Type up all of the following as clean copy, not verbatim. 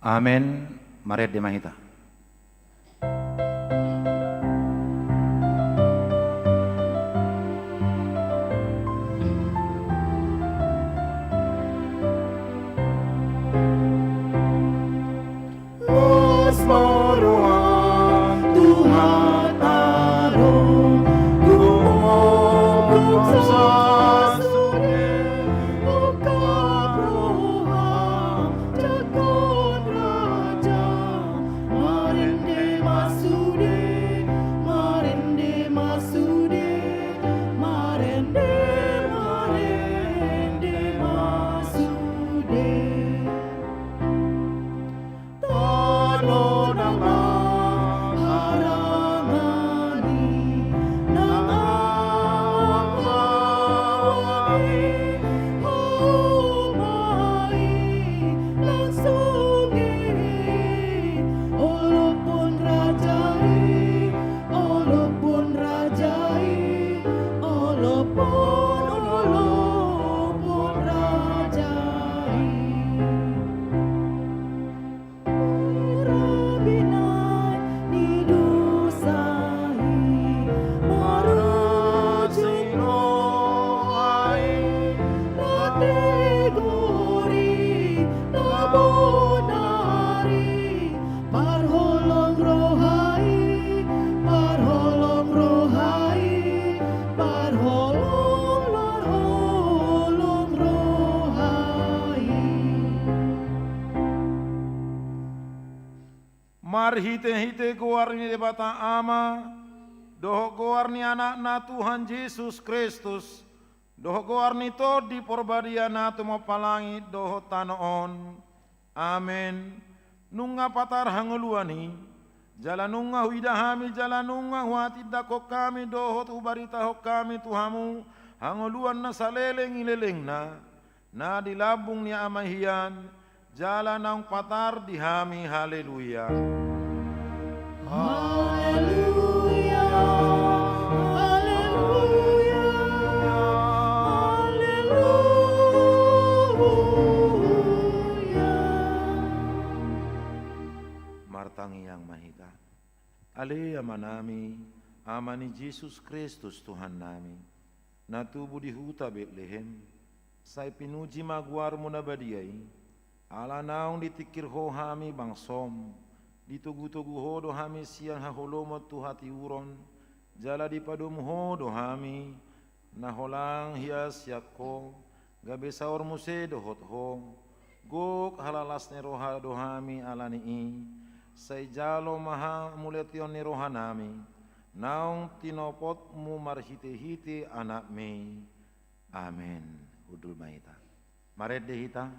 Amen. Maret de mahita. Los morohan Tuhan arum gumong sa suri ukabroham jakon raja marende masude marende masude marende masude Mar hite-hite goarni de bata ama, doho goarni anak na Tuhan Yesus Kristus, doho goarni to di porbadia na tumapalangi doho tanoon. Amen. Nunga patar hanguluani, jalanunga huidahami jalanunga huati dako kami doho tu barita ho kami Tuhamu, hanguluan na saleleng ileleng na dilabung ni amahian, jalan ang patar dihami haleluya. Haleluya, haleluya, haleluya. Martangi yang mahita. Ale amanami, amani Yesus Kristus Tuhan nami. Natubu di huta Betlehem, say pinuji maguar mo na badiyay. Ala naong ditikir ho hami bangsom, ditugu-tugu ho do hami siang haholomot tu hati uron, jala di padum ho do hami, naholang hias yakko, gabe saor muse dohot ho, gok halalas ne roha do hami alani i, say jalo maha muletion ni roha nami, naong tinopot mu marhite-hite anak me. Amen. Udul mahita. Maret de hita.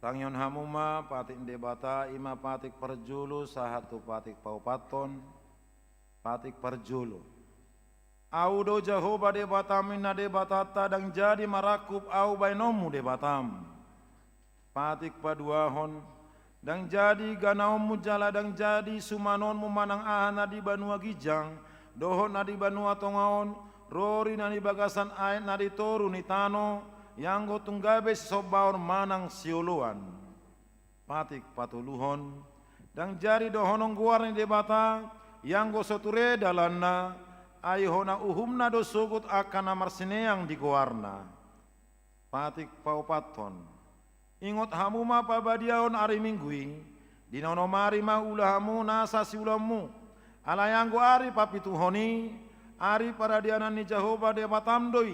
Tangyon hamuma patik debata ima patik perjulu sahatu patik paupaton patik perjulu. Au do Jehovah debatam inna debatata dang jadi marakup au bainomu debatam. Patik paduahon dang jadi ganaomu jala dang jadi sumanon mu manang ahana di banua gijang dohon na di banua tongaon rori nani bagasan ait nadi toru ni tano, yang go tunggabe sobaon manang sioluan. Patik patuluhon, dan jari dohonong guar ni debata, yang go soture dalanna, ayhona uhumna do sugut akan amar sineang di guarna. Patik paupaton, ingot hamuma pabadiaon ari minggui, dinonomari ma ulahamu nasa si ulamu, alayanggo ari papituhoni, ari para dianan ni Jehovah de batamdoi,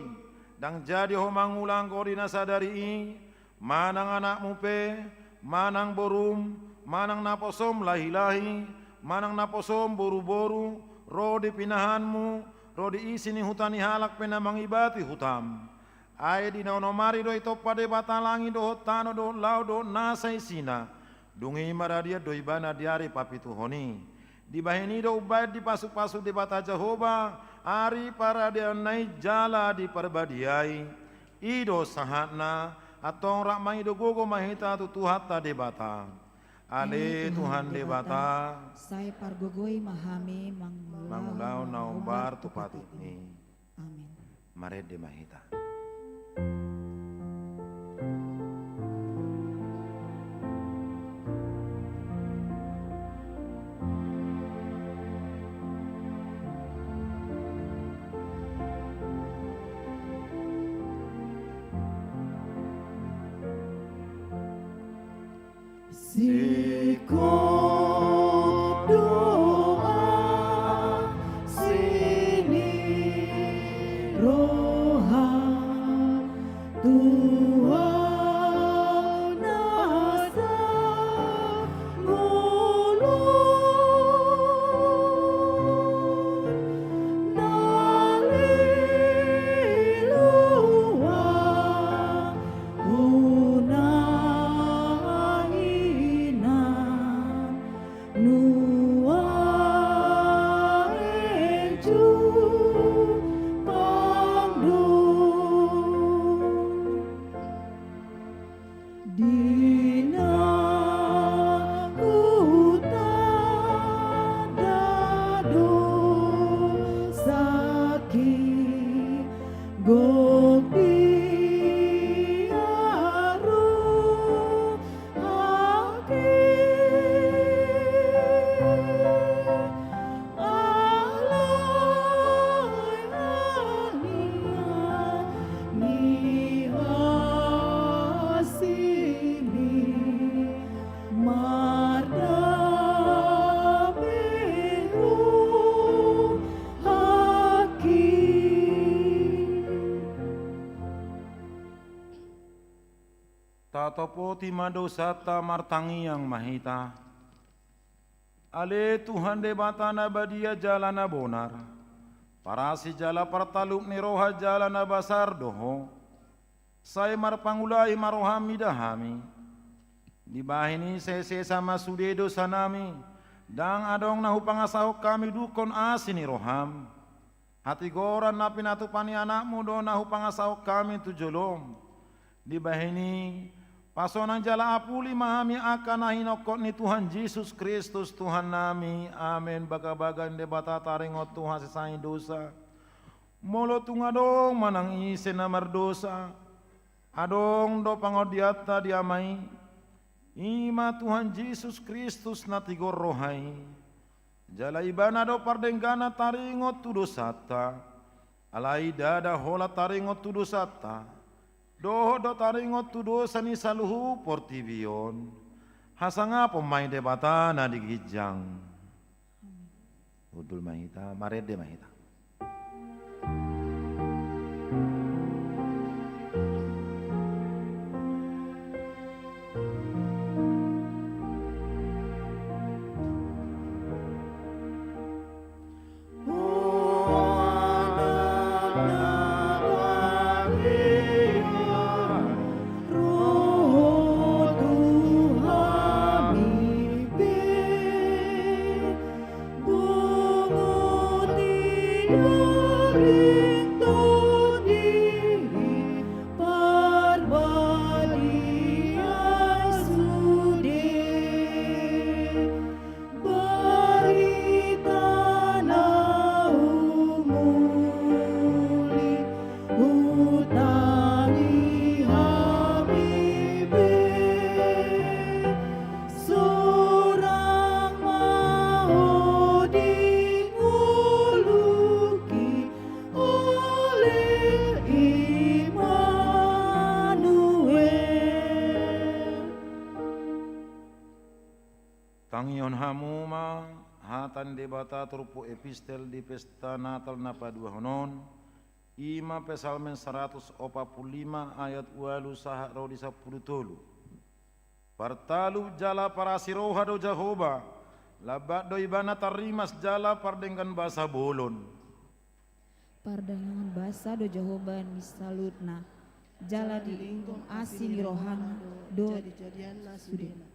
dang jadi homangulang ko dinasa dari manang anakmu pe, manang borum, manang naposom lahi-lahi, manang naposom boru-boru, ro di pinahanmu, ro di isi ni hutani halak penamang ibati hutam. Ay di naonomari do ito pade batalangi do hotano do lau do nasa isina, dungi maradia do ibana diari papituhoni. Di bahini do ubaid di pasu-pasu di bata Jehovah, ari para dia naik jala di perbadiai, ido sahatna, atong rakmai do gogo mahita tu tuhata de bata. Ale Tuhan de bata, Saya pargogoi mahami mangulau naumbar tu patini. Amin. Mare de mahita. Sikap doa sini roha Tuhan nasa ngulun nalilua unaina nua eju pangdu dina hutan dado sakit gok diaru haki alai ania ni asini marda meru haki. Tatopoti madosata martangi yang mahita. Ale Tuhan de batana badia jalana bonar. Parasi jala partaluk ni roha jalana basar doho. Saya marpangulai marohami dahami. Di bahini sese sama sudedo sanami. Dang adong nahu pangasahok kami dukon asini roham. Hati goran napi natu pani anakmu do nahu pangasahok kami tujolom. Di bahini pasonang jala apuli mahami akan nahinokot ni Tuhan Yesus Kristus Tuhan nami. Amin. Baga-bagan de bata taringot Tuhan sesai dosa. Molo tungadong manang isen namar dosa. Adong do pangodiata diamai. Ima Tuhan Yesus Kristus natigor rohai. Jala ibana do pardenggana taringot tu dosata. Alai dada hola taringot tu dosata. Doho do taringot tu dosa ni saluhu portibion. Hasanga pemain debata na digijang. Udul mahita, marede mahita. debata turpu epistel di pesta Natal na padua honon. Ima pesalmen 145 ayat walu saha rodi 10 tolu. Partalu jala para siroha do Jahoba. Labat do ibana tarimas jala pardengkan bahasa bolon. Pardangan basa do Jahoba ni salutna. Jala di lingkung asin rohana do sudena.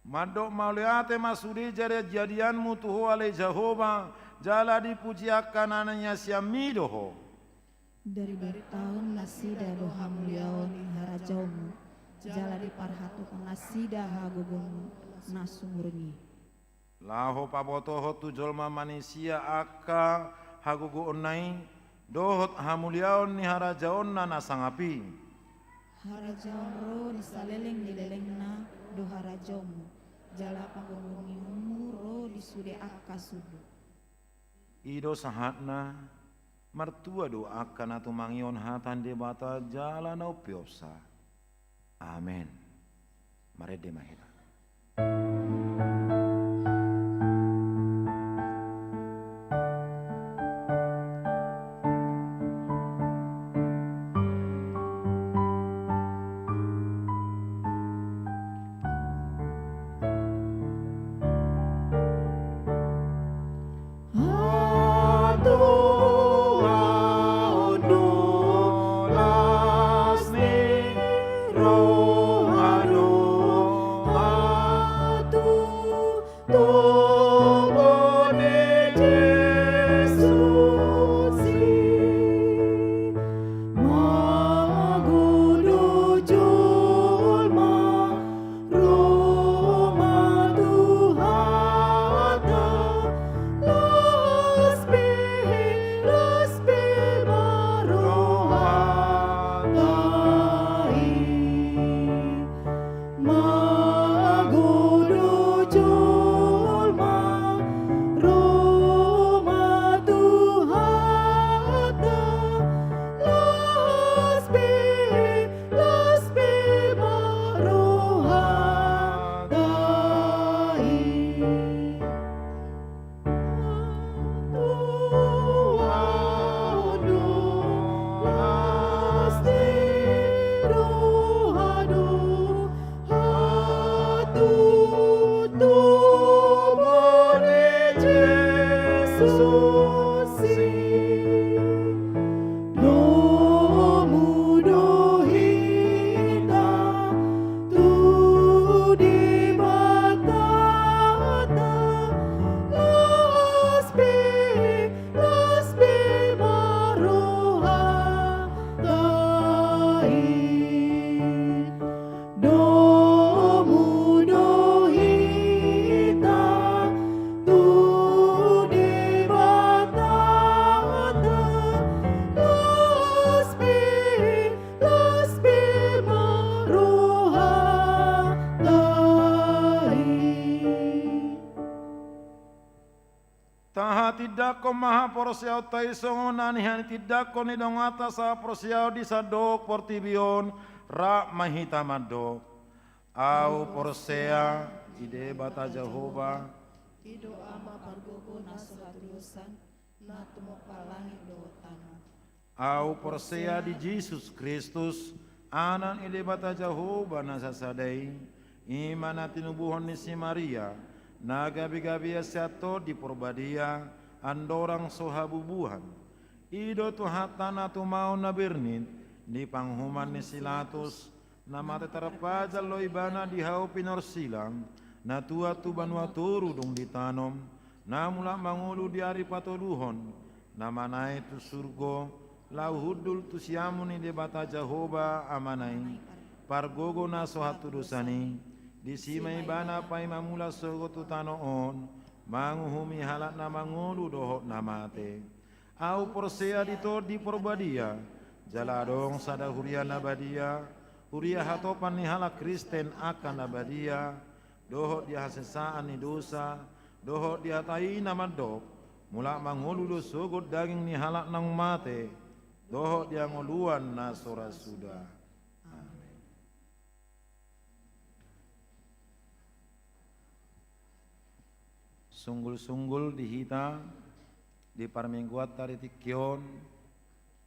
Madok mauliate masudi jadi jadianmu tuho ale Jahoba jala dipuji akan ananya siamidoho. Dari tahun nasida doha muliaon harajaumu. Jala di parhatu nasida hagogomu nasumurni. Laho pabotoho tujolma manusia aka hagogo onai dohot hamuliaon ni harajaon na nasangapi. Harajaon ro disaleleng dilelengna do harajaumu. Jala panggomunimu ro disude akka sudu. Ido sahatna mertua do akan atu mangion hatan debata jala na upiosa. Amen. Mare de mahira. Tidak ko maha porsiao taisong nanihan tidak ko ni dong atas sa porsiao di sadok portibion ra mahita madok au porsea ide bata Jahoba Ido ama pargogo nasahatusan na tumopalangi do tanah. au porsea di Jesus Kristus anan ide bata Jahoba nasasadai imana tinubuhon ni si Maria nagabi-gabi asyato di porbadia andorang sohabubuhan ido tu hatana tu mau nabirnin ni panghuman ni silatus nama tetarapajal lo ibana di hau pinor silang na tua tu banua turu dong ditanom na mula mangulu di ari patoluhon nama nae tu surgo lau hudul tu siamu ni debata Jahoba amanai pargogo na sohatu dosani di simai bana pai mamula sogo tu tanoon manguhumi halat na mangulu dohok namate au porsea dito di porbadia jaladong sada huria nabadia huria hatopan ni halak Kristen akan nabadia dohok dia hasesaan ni dosa dohok dia tai namadok mula mangulu do sogot daging ni halak nang mate dohok dia ngoluan na sora sudah. Sunggul-sunggul di hita, di parmingguat tari tikion,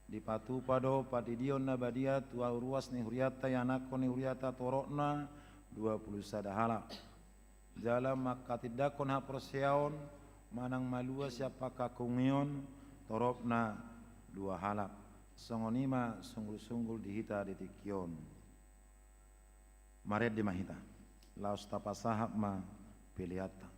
di patu pado patidion na badia tua uruas ni huriata yanako ni huriata torokna 20 sadahala. Jalan makatidakon ha proseaon, manang malua siapa kakungion, toropna 2 halak. Songonima sunggul-sunggul di hita di tikion. Maret di mahita, laos tapasahap ma piliata.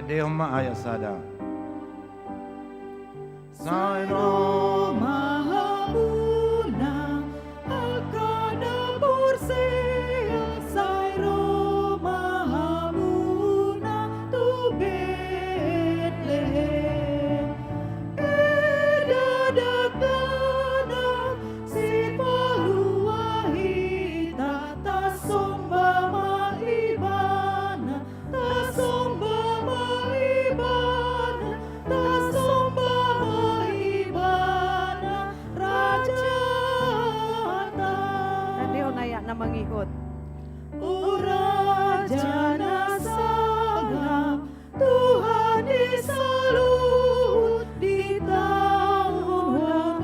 Deus Maha Sada. Sairo Mahamuna Alkana Bursea Sairo Mahamuna Tu Bethlehem Eda Dakana Si Paluahita Tasomba Maibana Tasomba Maibana Tasomba Maibana Rajata Nandiyo naya na mangigot. O Raja na sanggap Tuhan di salut di tahun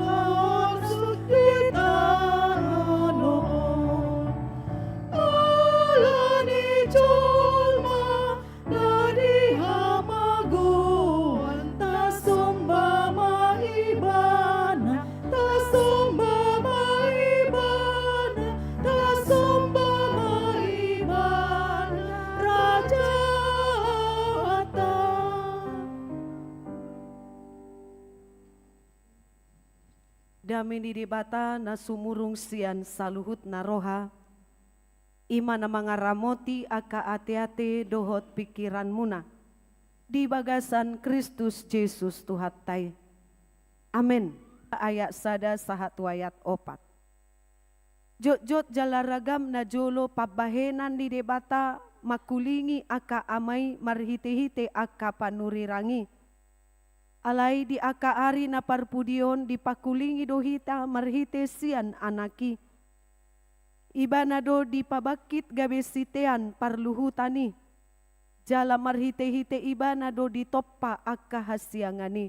dami di debata na sumurung sian saluhut na roha. Ima na mga ramoti aka ate-ate dohot pikiran muna. Di bagasan Kristus Jesus tuhatay. Amen. Ayat sada sahat ayat 4. Jot-jot jalaragam na jolo pabahenan di debata makulingi aka amay marhite-hite aka panurirangi. Alay di aka ari na parpudion di pakulingi dohita marhite sian anaki. Iba na do di pabakit gabesitean parluhutani. Jala marhite-hite iba na do di toppa aka hasiangani.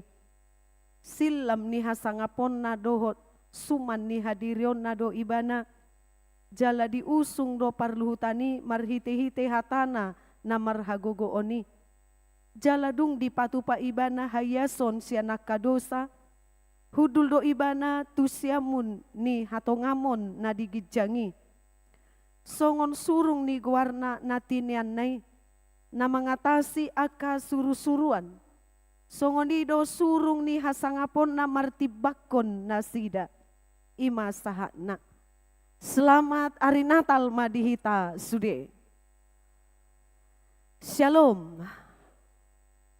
Silam ni hasangapon na dohot suman ni hadirion na do iba na. Jala diusung do parluhutani marhite-hite hatana na marhagogooni. Jaladung di patupa ibana hayason siya nakadosa. Hudul do ibana tusiamun ni hatongamon na digidjangi. Songon surung ni guwarna natinian nay na mangatasi aka suru-suruan. Songon do surung ni hasangapon na martibakon na sida. Ima sahana. Selamat hari Natal madihita sude. Shalom.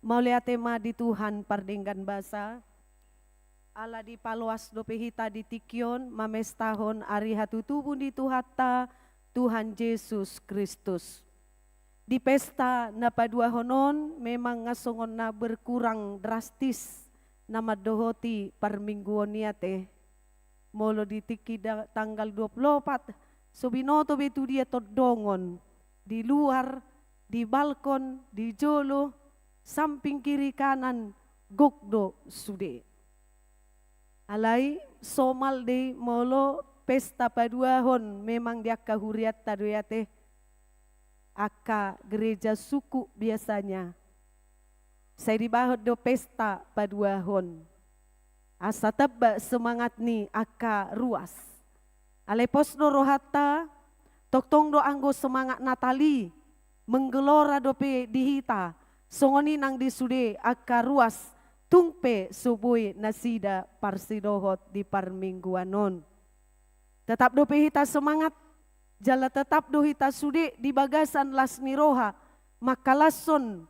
Maulia tema di Tuhan pardenggan basa. Ala di paluas do pehita di tikyon mamestahon ari hatutubun di tuhata Tuhan Yesus Kristus. Di pesta na padua honon memang ngasongon na berkurang drastis na madohoti parmingguon niate. Molo di tiki tanggal 24 so binoto betu dia todongon di luar, di balkon, di jolo, samping kiri kanan gokdo sude. Alai somal de molo pesta paduahon memang dia kahuriat tadoyate aka gereja suku biasanya. Saya dibahot do pesta paduahon. Asa teba semangat ni aka ruas. Alai posno rohata toktong do anggo semangat Natali menggelora dope dihita. Songoni nang disude aka ruas tungpe subui nasida parsidohot di parmingguanon. Tetap dope hita semangat, jala tetap do hita sude di bagasan lasni roha, makalason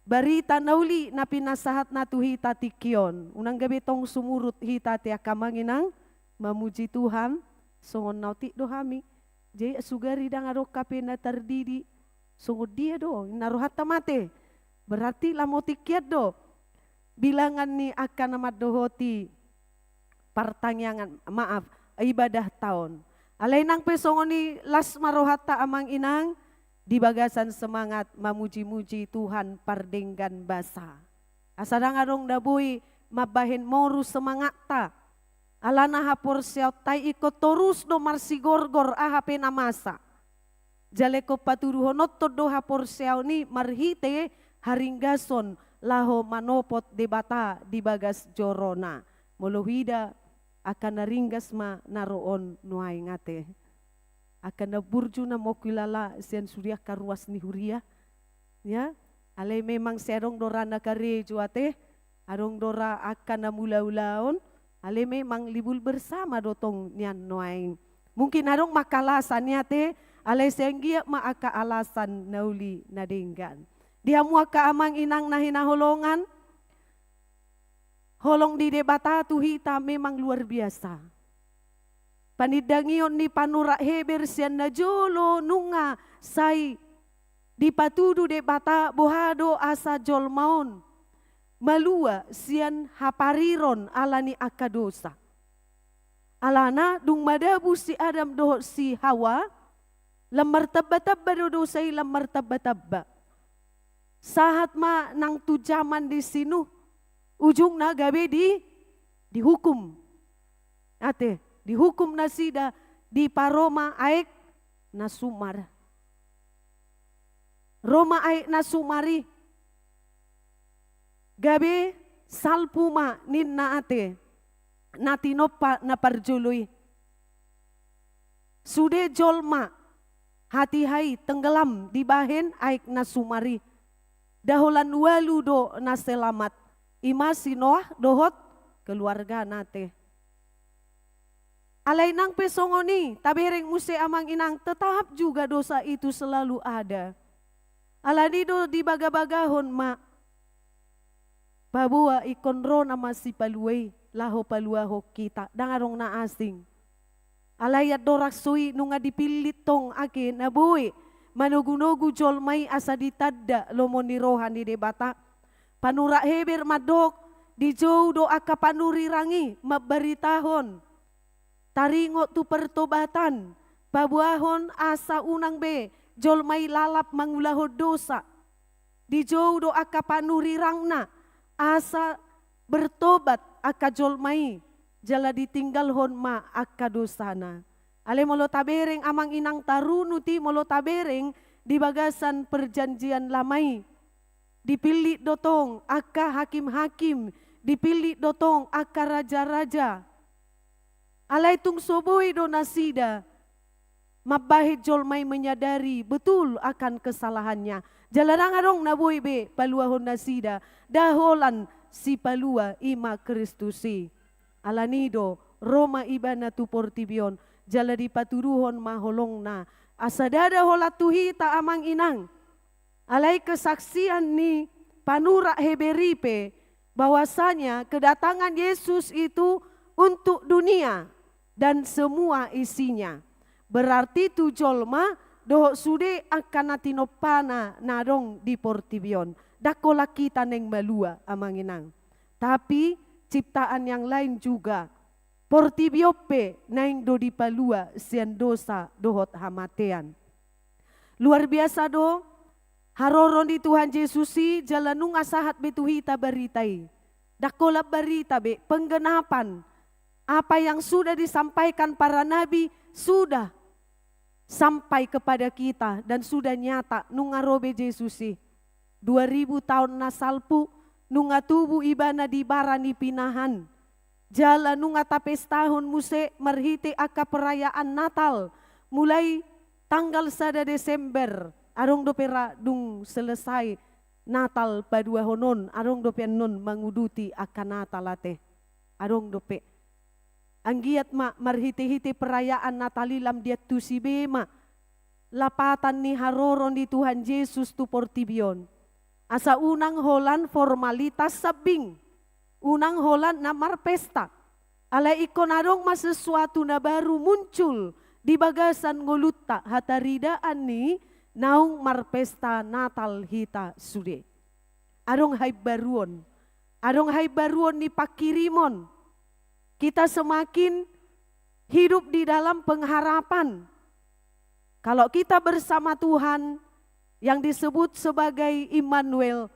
barita nauli na pinasahat na tu hita tikyon. Unang gabi tong sumurut hita ti akamanginang mamuji Tuhan, songon nauti do hami, jay sugari dang aro kape na tardidi, songod dia do, narohata mate. Berarti lamotikiat do bilangan ni akan amat dohoti pertanyaan maaf ibadah tahun. Alai nang pesongoni las marohata amang inang di bagasan semangat mamuji-muji Tuhan pardenggan basa. Asadang arong dabui mabahin moru semangat ta. Alana hapor siaw tay ikot torus do marsigorgor ahape namasa. Jaleko paturuhonot to do hapor siaw ni marhite haringgason laho manopot debata di bagas jorona. Molohida akan naringgas ma naroon nuay ngate. Akan naburju na mokilala sian surya karuas ni huria. Ya, alay memang serong dora na kare juate. Arong dora akan namula-ulaon. Alay memang libul bersama dotong nian nuay. Mungkin arong makalasan niate. Alay senggia maaka alasan nauli nadenggan. Dia mua kaamang inang na hinaholongan. Holong di debata tuhita memang luar biasa. Panidangion ni panura heber sian na jolo nunga say di patudu debata bohado asa jol maon. Malua sian hapariron alani akadosa. Alana dung madabu si Adam doh si Hawa. Lamar tabba-tabba do say lamar tabba-tabba. Sahat ma nang tujaman di sinu ujung na gabi dihukum. Ate dihukum na sida di paroma aek na sumar. Roma aek na sumari. Gabi salpuma nin na ate na tinopa na parjului. Sude jolma hati hai tenggelam di bahen aek na sumari. Daholan walu do na selamat. Ima si Noah dohot keluarga nate. Alay nang pesongoni, tabereng muse amang inang, tetap juga dosa itu selalu ada. Alanido di baga-bagahon ma, babua ikon ro nama si paluay, laho paluaho kita, dangarong na asing. Alayat dorak sui nunga dipilit tong akin na buwi, manugunugu jolmay asa ditadda lomo ni rohan di debata. Panura heber madok, di jauh doa kapanuri rangi, mabaritahon. Taringo tu pertobatan, pabuahon asa unang be, jolmay lalap mangulaho dosa. Di jauh doa kapanuri rangna, asa bertobat aka jolmay, jala ditinggalhon ma aka dosana. Ale molo tabereng amang inang tarunuti molo tabereng di bagasan perjanjian lamai. Dipilih dotong aka hakim-hakim, dipilih dotong aka raja-raja. Alay tung soboi do nasida, mabahit jolmay menyadari betul akan kesalahannya. Jalarang arong naboy be paluahon nasida, daholan si palua ima Kristusi. Alanido Roma ibana tu portibion, jala di paturuhon maholong na. Asadada holat tuhita amang inang. Alay kesaksian ni panura heberipe, bahwasanya kedatangan Yesus itu untuk dunia dan semua isinya. Berarti tu jolma doh sude akan natinopana narong di portibion. Dakola kita neng balua amang inang. Tapi ciptaan yang lain juga. Portibiope naing do di palua sian dosa dohot hamatean. Luar biasa do. Haroron di Tuhan Yesusi jalanung asahat betuhita baritai. Dakola barita be penggenapan. Apa yang sudah disampaikan para nabi sudah sampai kepada kita dan sudah nyata nungarobe Yesusi. 2000 tahun nasalpu nunga tubuh ibana di barani pinahan. Jala nunga tapes tahun muse merhiti aka perayaan Natal mulai tanggal 1 Desember arong dopera dung selesai Natal padua honon arong dope non manguduti aka Natal ate arong dope anggiat ma marhiti-hiti perayaan Natalilam dia tu si bema lapatan ni haroron di Tuhan Yesus tu portibion. Asa unang holan formalitas sabing, unang holan na marpesta. Alay ikon arong sesuatu na baru muncul di bagasan ngolutta hataridaan ni naung marpesta Natal hita sude. Arong hay baruon ni pakirimon. Kita semakin hidup di dalam pengharapan. Kalau kita bersama Tuhan yang disebut sebagai Immanuel,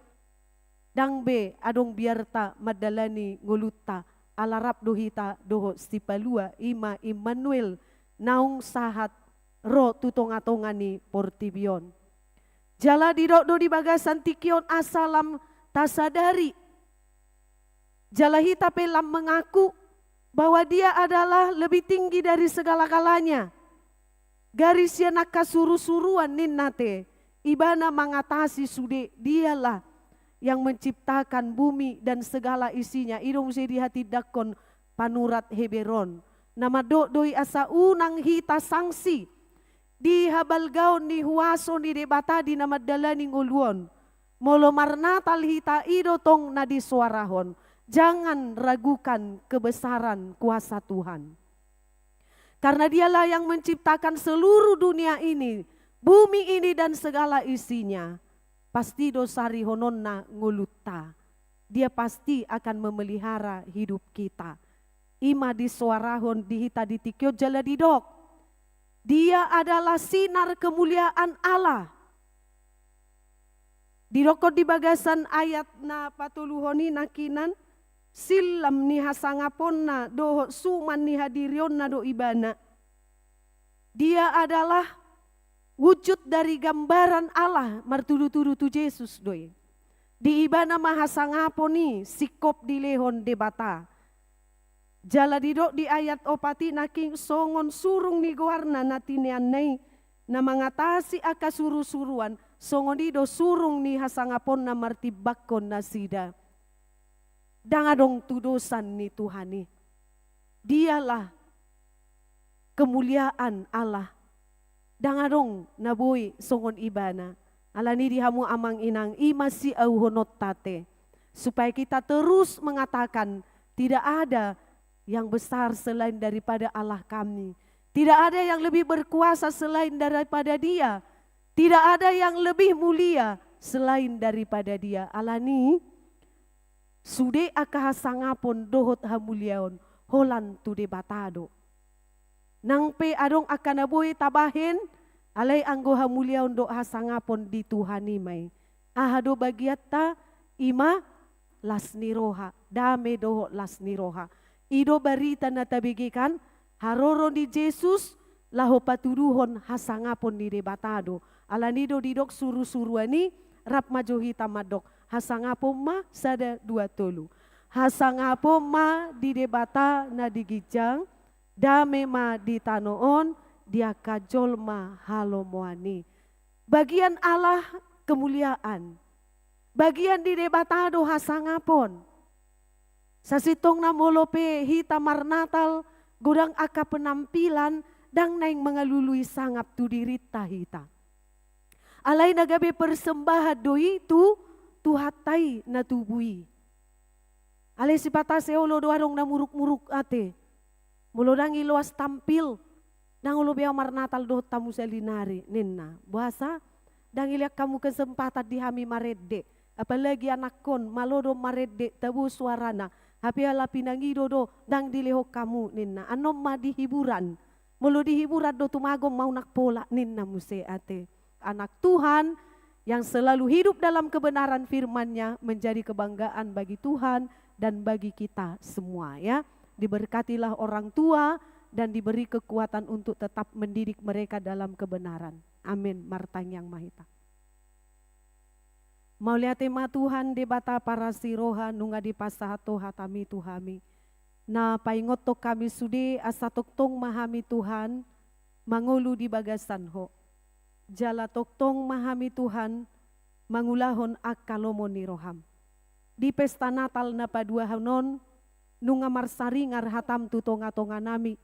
dang be adong biarta madalani ngulutta alarap dohita doho stipalua ima Immanuel naung sahat ro tutong-atongani portibion. Jala do di bagasan tikion asalam tasadari. Jala hita pelam mengaku bahwa dia adalah lebih tinggi dari segala-galanya. Garis yang nakasuru-suruan ninnate, ibana mengatasi sude, dialah yang menciptakan bumi dan segala isinya. Idong di hati dakon panurat Heberon. Nama doi asa unang hita sangsi. Di habalgaon ni huaso ni debata di nama dalaning uluon. Molo marnatal hita idotong na di suarahon. Jangan ragukan kebesaran kuasa Tuhan. Karena dialah yang menciptakan seluruh dunia ini, bumi ini dan segala isinya. Pasti dosari hononna ngulutta. Dia pasti akan memelihara hidup kita. Ima di suarahon dihita ditikyo jala didok. Dia adalah sinar kemuliaan Allah. Dirokot di bagasan ayat na patuluhoni nakinan. Silam ni hasangaponna doho suman ni hadirionna do ibana. Dia adalah wujud dari gambaran Allah martudu-tudu tu Yesus doi. Di ibana mahasangaponi sikop di lehon debata. Jala didok di ayat opati naking songon surung ni goarna natinian nai na mengatasi aka suru-suruan songon dido surung ni hasangaponna martibakon nasida. Dangadong tudosan ni Tuhani. Dialah kemuliaan Allah. Dangadong naboy songon ibana. Alani dihamu amang inang imasi au honot tate. Supaya kita terus mengatakan tidak ada yang besar selain daripada Allah kami. Tidak ada yang lebih berkuasa selain daripada Dia. Tidak ada yang lebih mulia selain daripada Dia. Alani sude akahasangapon dohot hamuliaon holan tude batado. Nang pe adong akanaboy tabahin alay anggo hamuliaon do hasangapon di Tuhani may. Ahado bagiatta ima lasni roha, dame doho lasni roha. Ido barita na tabigikan, haroron di Jesus, laho patuduhon hasangapon di debatado. Alanido didok suru-suruani, rap majohi tamadok. Hasangapon ma sada 2 Hasangapon ma di debata na digijang, dame ma di tanoon, dia kajol ma halomoani. Bagian Allah kemuliaan. Bagian di debatado hasangapon. Sasitong na molope hita marnatal, godang aka penampilan, dang naing mengalului sangap tu dirita hita. Alay nagabe persembahan doi tu, tuhatai na tubui. Alay si patase ulo doarong na muruk-muruk ate. Mulo dang iluas tampil, dang ulo biya marnatal do tamu selinari, nina. Bahasa, dang iliak kamu kesempatan di hami marede. Apalagi anak kon malodo marede tabu suarana hapi ala pinangido do dang dilehok kamu ninna anom ma di hiburan mulo di hiburan do tumagom mau nak pola ninna muse ate anak Tuhan yang selalu hidup dalam kebenaran firman-Nya menjadi kebanggaan bagi Tuhan dan bagi kita semua ya. Diberkatilah orang tua dan diberi kekuatan untuk tetap mendidik mereka dalam kebenaran. Amin. Martang yang mahita. Maulia tema Tuhan debata para siroha nunga di pasahato hatami Tuhami. Na paingot to kami sudi asa toktong mahami Tuhan mangulu di bagasan ho. Jala toktong mahami Tuhan mangulahon akalomo ni roham. Di pesta Natal na padua hanon nunga marsari ngar hatam tutonga-tonga nami.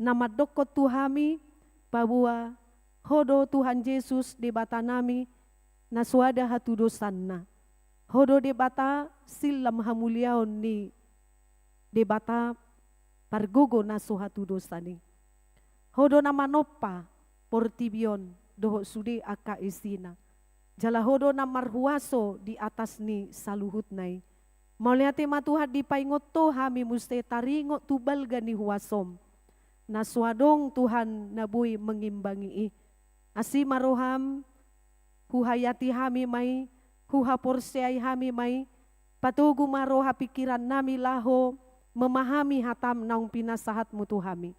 Nama dokot Tuhami bahwa hodo Tuhan Yesus debata nami na suada hatu dosanna. Hodo debata silam hamuliaon ni debata pargogo na so hatu dosani. Hodo na manopa portibion doho sude aka isina. Jala hodo na marhuaso di atas ni saluhut nai. Mauliate matuhat di paingot to hami muste taringot tubal gani huasom. Na suadong Tuhan nabui mengimbangi. Asi maroham huhayati hami may, huhaporseay hami may, patugo maroha pikiran nami laho, memahami hatam naung pinasahat mo tuhami.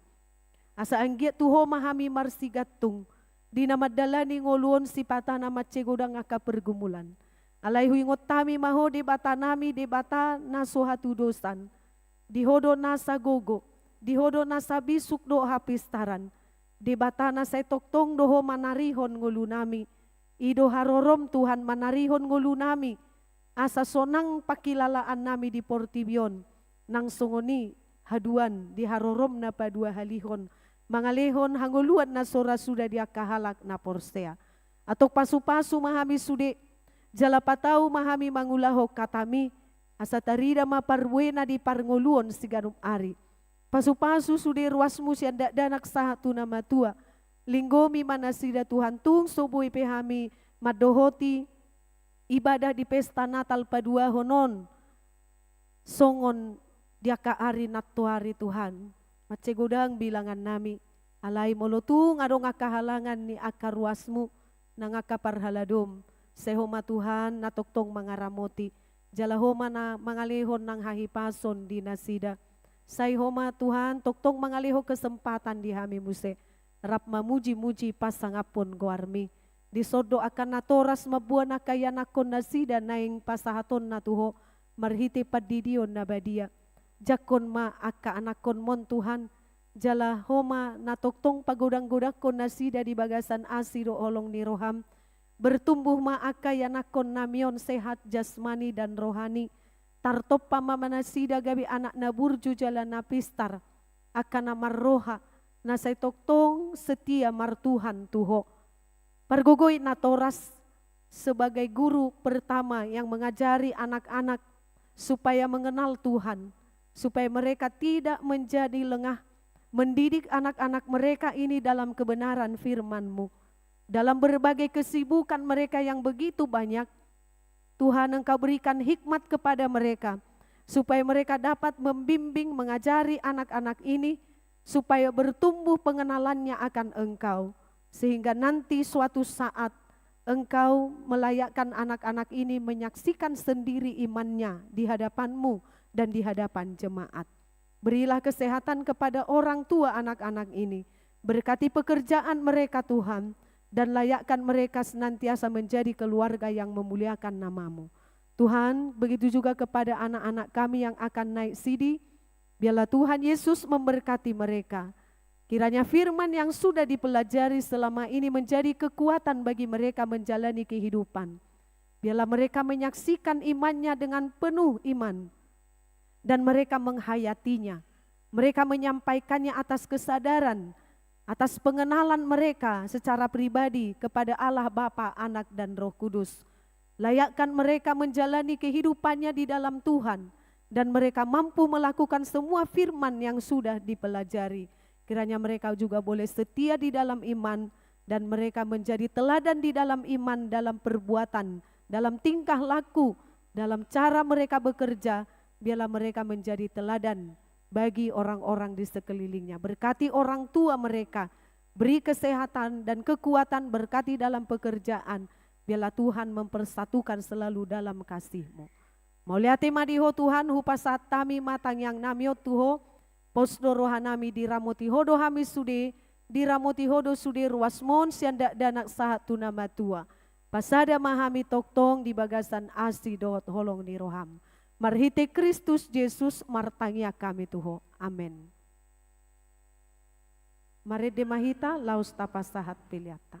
Asa anggit tuho mahami marsigatung, di namadala ni nguluon si pata na matsegodang aka pergumulan. Alay huingot tami maho di bata nami di bata na suhatudosan, di hodo na sa gogo, di hodo na sa bisuk do hapistaran, di bata na sa toktong doho manarihon ngulu nami, ido harorom Tuhan manarihon ngulu nami, asa sonang pakilalaan nami di Portibion, nang sungoni haduan di harorom na padua halihon, mangalehon hanguluan na sora sudah dia kahalak na porsea. Atok pasu-pasu mahami sude, jala patau mahami mangulaho katami, asa tarida maparwena di parnguluon siganum ari. Pasu-pasu sude ruasmu sianda danak sahatu nama tua, linggomi manasida Tuhan tung soboi pehami madohoti ibadah di pesta Natal padua honon songon dia ka ari nattuari Tuhan macegodang bilangan nami alai molotung adong akahalangan ni akaruasmu nang akaparhaladom sehoma Tuhan natoktong mangaramoti jalahoma na mangalehon ng hahipason di nasida say homa Tuhan toktong mangaleho kesempatan di hami muse rap mamuji-muji pasangapon guarmi. Disodo akan natoras mabuan na kaya nakon nasida naing pasahaton na tuho marhiti padidion na badia. Jakon ma aka anakon mon Tuhan. Jala homa natoktong pagudang-gudakon nasida di bagasan asiro olong ni roham. Bertumbuh ma aka yanakon namion sehat jasmani dan rohani. Tartop pamamanasida gabi anak naburju jala napistar. Aka namar roha. nasai toktong setia martuhan Tuho. Pargogoi natoras sebagai guru pertama yang mengajari anak-anak supaya mengenal Tuhan, supaya mereka tidak menjadi lengah, mendidik anak-anak mereka ini dalam kebenaran firman-Mu. Dalam berbagai kesibukan mereka yang begitu banyak, Tuhan Engkau berikan hikmat kepada mereka, supaya mereka dapat membimbing, mengajari anak-anak ini, supaya bertumbuh pengenalannya akan Engkau, sehingga nanti suatu saat Engkau melayakkan anak-anak ini menyaksikan sendiri imannya di hadapan-Mu dan di hadapan jemaat. Berilah kesehatan kepada orang tua anak-anak ini, berkati pekerjaan mereka Tuhan, dan layakkan mereka senantiasa menjadi keluarga yang memuliakan nama-Mu. Tuhan, begitu juga kepada anak-anak kami yang akan naik sidi, biarlah Tuhan Yesus memberkati mereka. Kiranya firman yang sudah dipelajari selama ini menjadi kekuatan bagi mereka menjalani kehidupan. Biarlah mereka menyaksikan imannya dengan penuh iman dan mereka menghayatinya. Mereka menyampaikannya atas kesadaran, atas pengenalan mereka secara pribadi kepada Allah Bapa, Anak dan Roh Kudus. Layakkan mereka menjalani kehidupannya di dalam Tuhan, dan mereka mampu melakukan semua firman yang sudah dipelajari. Kiranya mereka juga boleh setia di dalam iman, dan mereka menjadi teladan di dalam iman, dalam perbuatan, dalam tingkah laku, dalam cara mereka bekerja. Biarlah mereka menjadi teladan bagi orang-orang di sekelilingnya. Berkati orang tua mereka, beri kesehatan dan kekuatan, berkati dalam pekerjaan. Biarlah Tuhan mempersatukan selalu dalam kasih-Mu. Mauliate madiho Tuhan hupasat tami matang yang namiot Tuho, posdo rohanami diramoti hodo hami sude, diramoti hodo sude ruasmon siandak danak sahat tunama tua. Pasada mahami toktong di bagasan asi dohot holong ni roham. Marhite Kristus Yesus martangia kami Tuho. Amin. Mari demahita laus tapasahat piliata.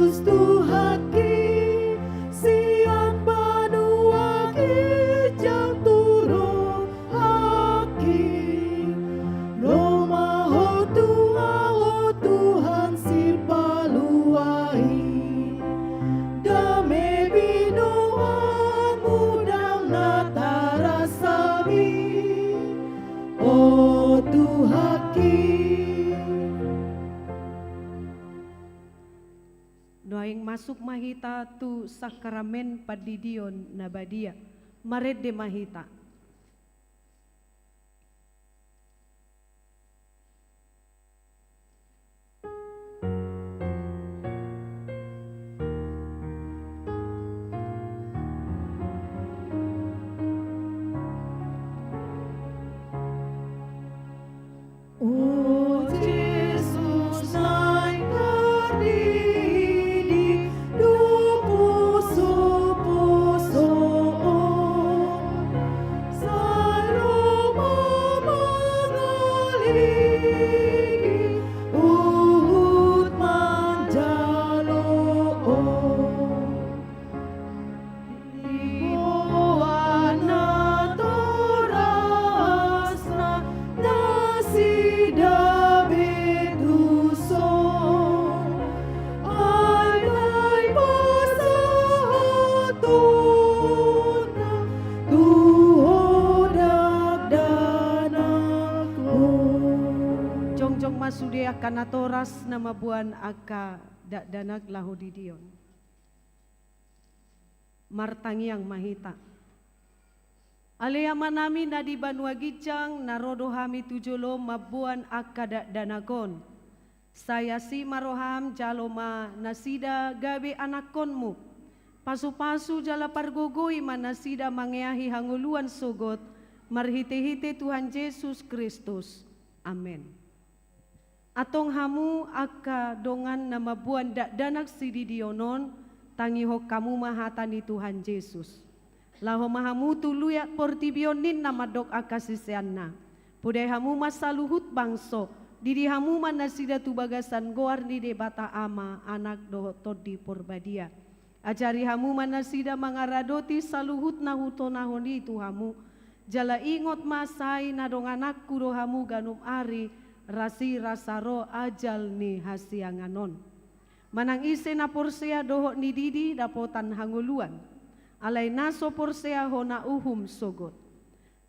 Yesus Tuhan ki siang banua kijang turu haki Roma ho Tuhan si paluai dame binua mudang natarasami oh Tuhan ki Noaing masuk mahita tu sakramen padidion nabadia. Mared de mahita. Oh Yesus naik terdiri du puso-puso saroma mengaligi uhud manjalo di bawah torasna nasida beduson ay pasahotuna tuhodak danakku Jongjong masude akan atoras nama buan aka dak danak lahudidion. Martangiang mahita. Alea manami nadi banua gijang narodo hami tujolo mabuan aka dak danagon. Saya si maroham jaloma nasida gabe anakonmu. Pasu-pasu jala pargogoi manasida mangeahi hanguluan sogot. Marhite-hite Tuhan Yesus Kristus. Amin. Atong hamu aka dongan nama buan dak danak sididionon tangiho kamu mahatani Tuhan Yesus. Laho mahamu tuluyak portibionin nama dok akasisianna. Pudai hamu masaluhut bangso. Didi hamu manasida tu bagasan goar di debata ama anak doh todi porbadia. Ajari hamu manasida mangaradoti saluhut nahuto nahoni tu hamu. Jala ingot masai nadong anakku do hamu ganum ari rasi rasaro ajal ni hasianganon. Manang ise na porsea doho ni didi dapotan hanguluan. Alay naso porsea hona uhum sogot.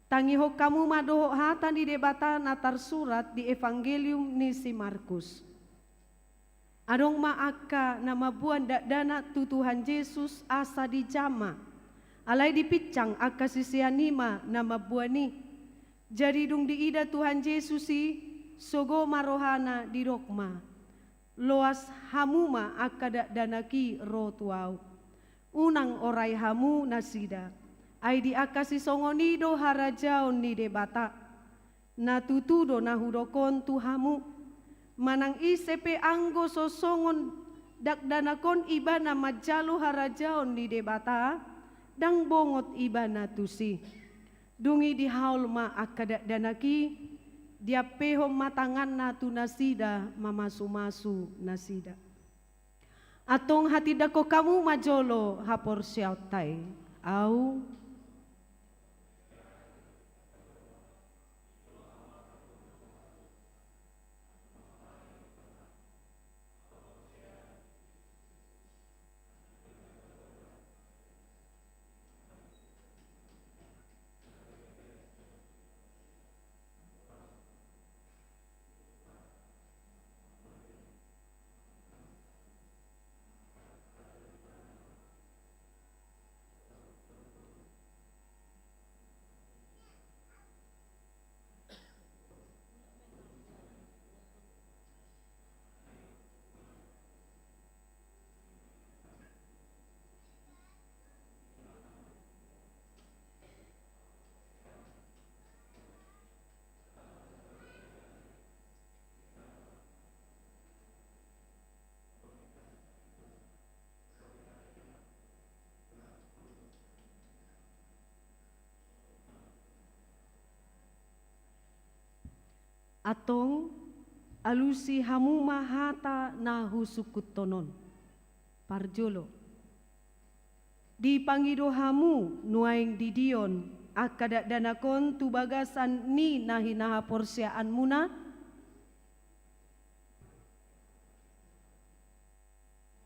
Tangiho kamu madoho hatan di debata natar surat di Evangelium ni si Markus. Adong maaka nama buan dak dana tu Tuhan Yesus asa di jama. Alay dipicang aka sisianima nama buani. Jadi dung diida Tuhan Yesus si sogo marohana di rokma. Loas hamuma aka dak danaki rotuau. Unang orai hamu nasida. Ai di akasi songonido harajaon ni debata. Natutudo nahudokon tu hamu. Manang isepe anggo sosongon dak danakon ibana majalo harajaon ni debata. Dang bongot ibana tusi. Dungi di haul ma aka dak danaki. Dia pehom matangan natu nasida mamasu-masu nasida. Atong hati dako kamu majolo hapor siautai. Au atong alusi hamu mahata na husukut tonon. parjolo. Di pangidohamu nuaing didion akadak danakon tu bagasan ni nahinaha porsiaan muna.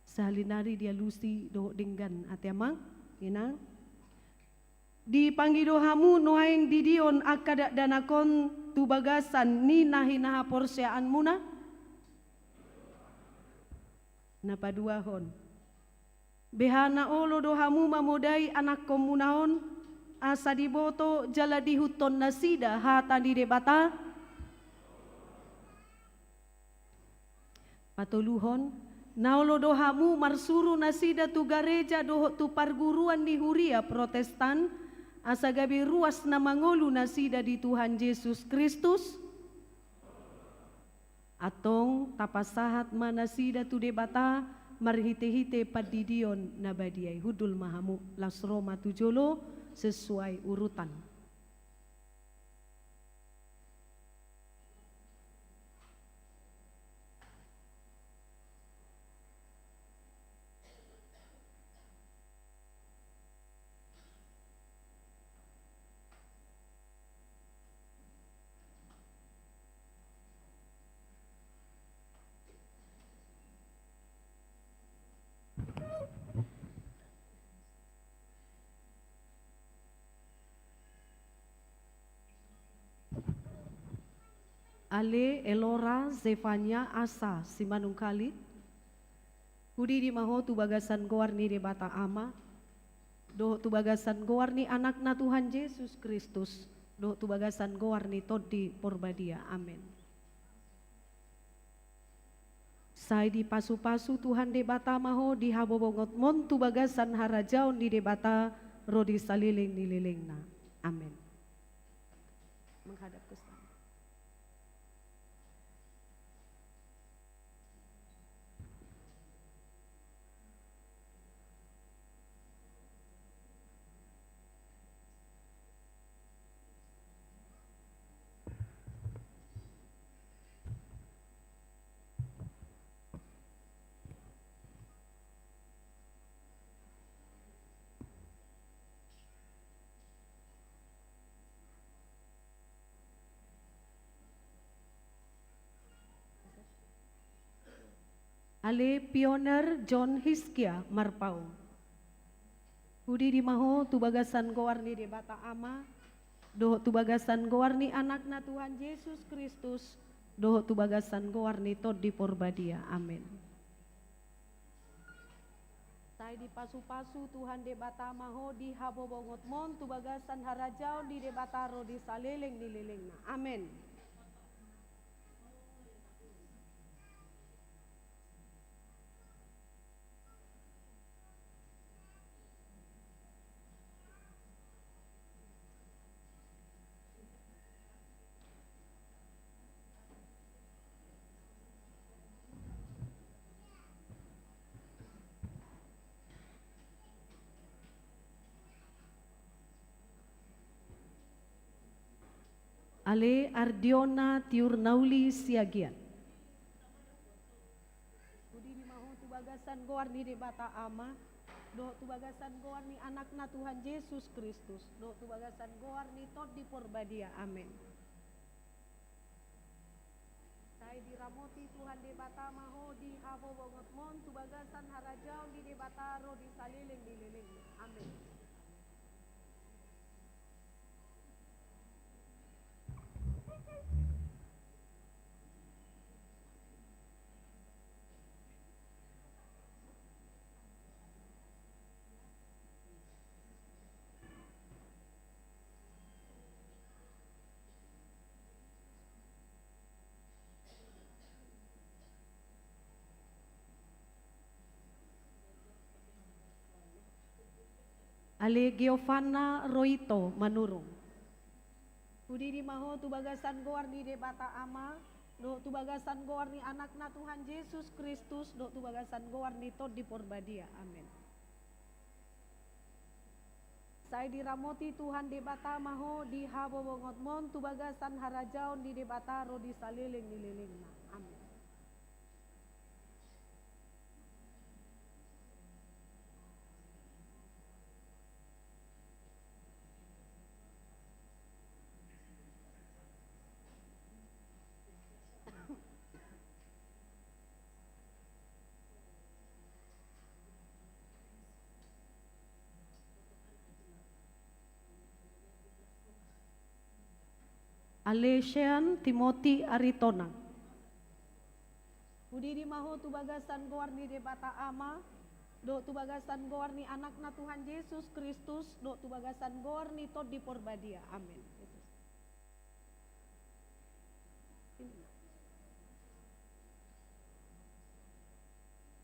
Sahalinari dia lusi doh denggan atiamang ina. Di pangidohamu nuaing didion akadak danakon tu bagasan ni nahinaha porsiaan muna. Napaduahon. Behana olo dohamu mamodai anak komunahon asa diboto jala dihuton nasida hata di debata. Patoluhon naolo dohamu marsuru nasida tu gareja doho tu parguruan di Huria Protestan asa gabi ruas na mangolu nasida di Tuhan Yesus Kristus. Atong tapasahat manasida tu debata marhite-hite padidion nabadiay hudul mahamu las Roma 7 sesuai urutan. Ale Elora Zefania Asa Simanungkali Hudi di maho tu bagasan goarni di bata ama doh tu bagasan goarni anakna Tuhan Yesus Kristus doh tu bagasan goarni todi porbadia amin. Sai di pasu-pasu Tuhan di bata maho di habobongot mon tu bagasan harajaon di debata rodi saliling nililingna amin. Menghadap ke sana. Ale Pioner John Hiskia Marpau. Hudi di maho tu bagasan goarni di bata ama, doh tu bagasan goarni anakna Tuhan Yesus Kristus, doh tu bagasan goarni tod di porbadia. Amin. Sai di pasu-pasu Tuhan di bata maho di habobongot mon tu bagasan harajaon di debata ro di saleleng di lelengna. Amin. Ale Ardiona Tiurnauli Siagian. Budi di maho tu bagasan goarni di bata ama, doh tu bagasan goarni anakna Tuhan Yesus Kristus, doh tu bagasan goarni tod di porbadia. Amin. Sai diramoti Tuhan di bata maho di habo bongot mon tu bagasan harajaon di debata ro di salileng di leleng. Amin. Ale Giovanna Roito Manurung. Budi di maho tu bagasan goarni di bata ama, do tu bagasan goarni anakna Tuhan Yesus Kristus, do tu bagasan goarni tod di porbadia. Amin. Sai diramoti Tuhan di bata maho di habo bongot mon tu bagasan harajaon di debata ro di salileng di lelengna. Amin. Alesian Timothy Aritona. Budi di maho tu bagasan gowarni de bata ama, do tu bagasan gowarni anakna Tuhan Yesus Kristus, do tu bagasan gowarni tod di porbadia. Amin.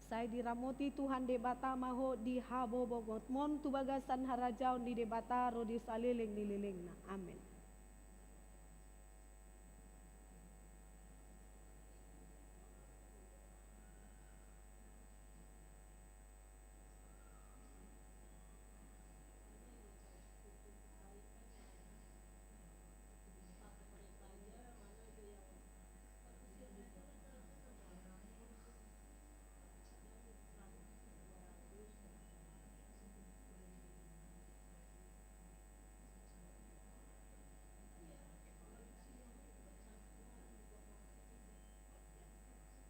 Saya diramoti Tuhan de bata maho di habo bogot mon tu bagasan harajaun di debata ro di saliling nililingna. Amin.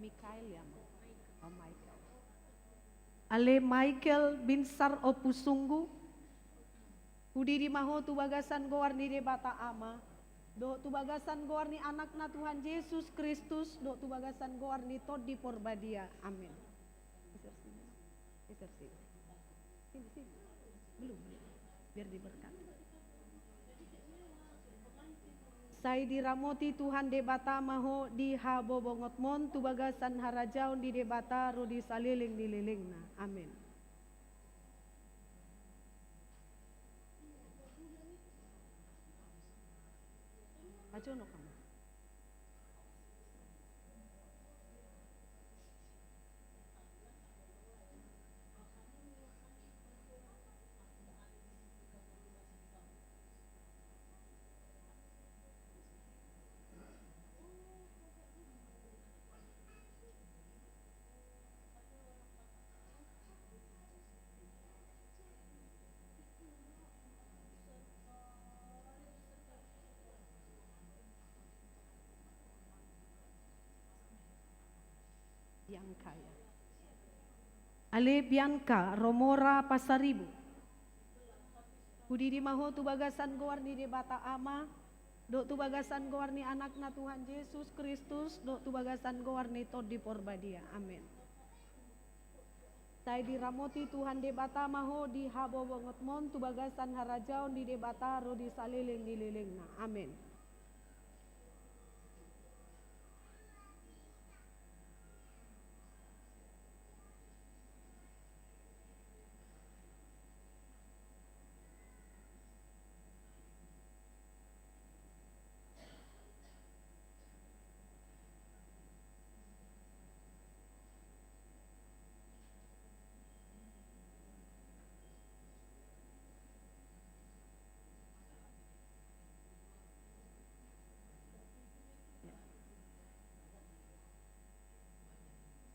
Mikael ya, oh Michael. Ale Michael Binsar Opusunggu. Budi di maho tu bagasan gowarni de bata ama. Do tu bagasan gowarni anakna Tuhan Yesus Kristus. Do tu bagasan gowarni tod di porbadia. Amin. Sini. Belum. Biar diberkati. Saya diramoti Tuhan de bata maho di habo bongot mon tu bagasan harajaun di debata rudi saliling dililingna. Amin. Ajono kamu. Bianca ya. Ale Bianca Romora Pasaribu. Budi di maho tu bagasan gowarni de bata ama, do tu bagasan gowarni anakna Tuhan Yesus Kristus, do tu bagasan gowarni tod di porbadia. Amin. Saya diramoti Tuhan de bata maho di habo bongot mon tu bagasan harajaun di debata ro di saliling dililingna. Amin.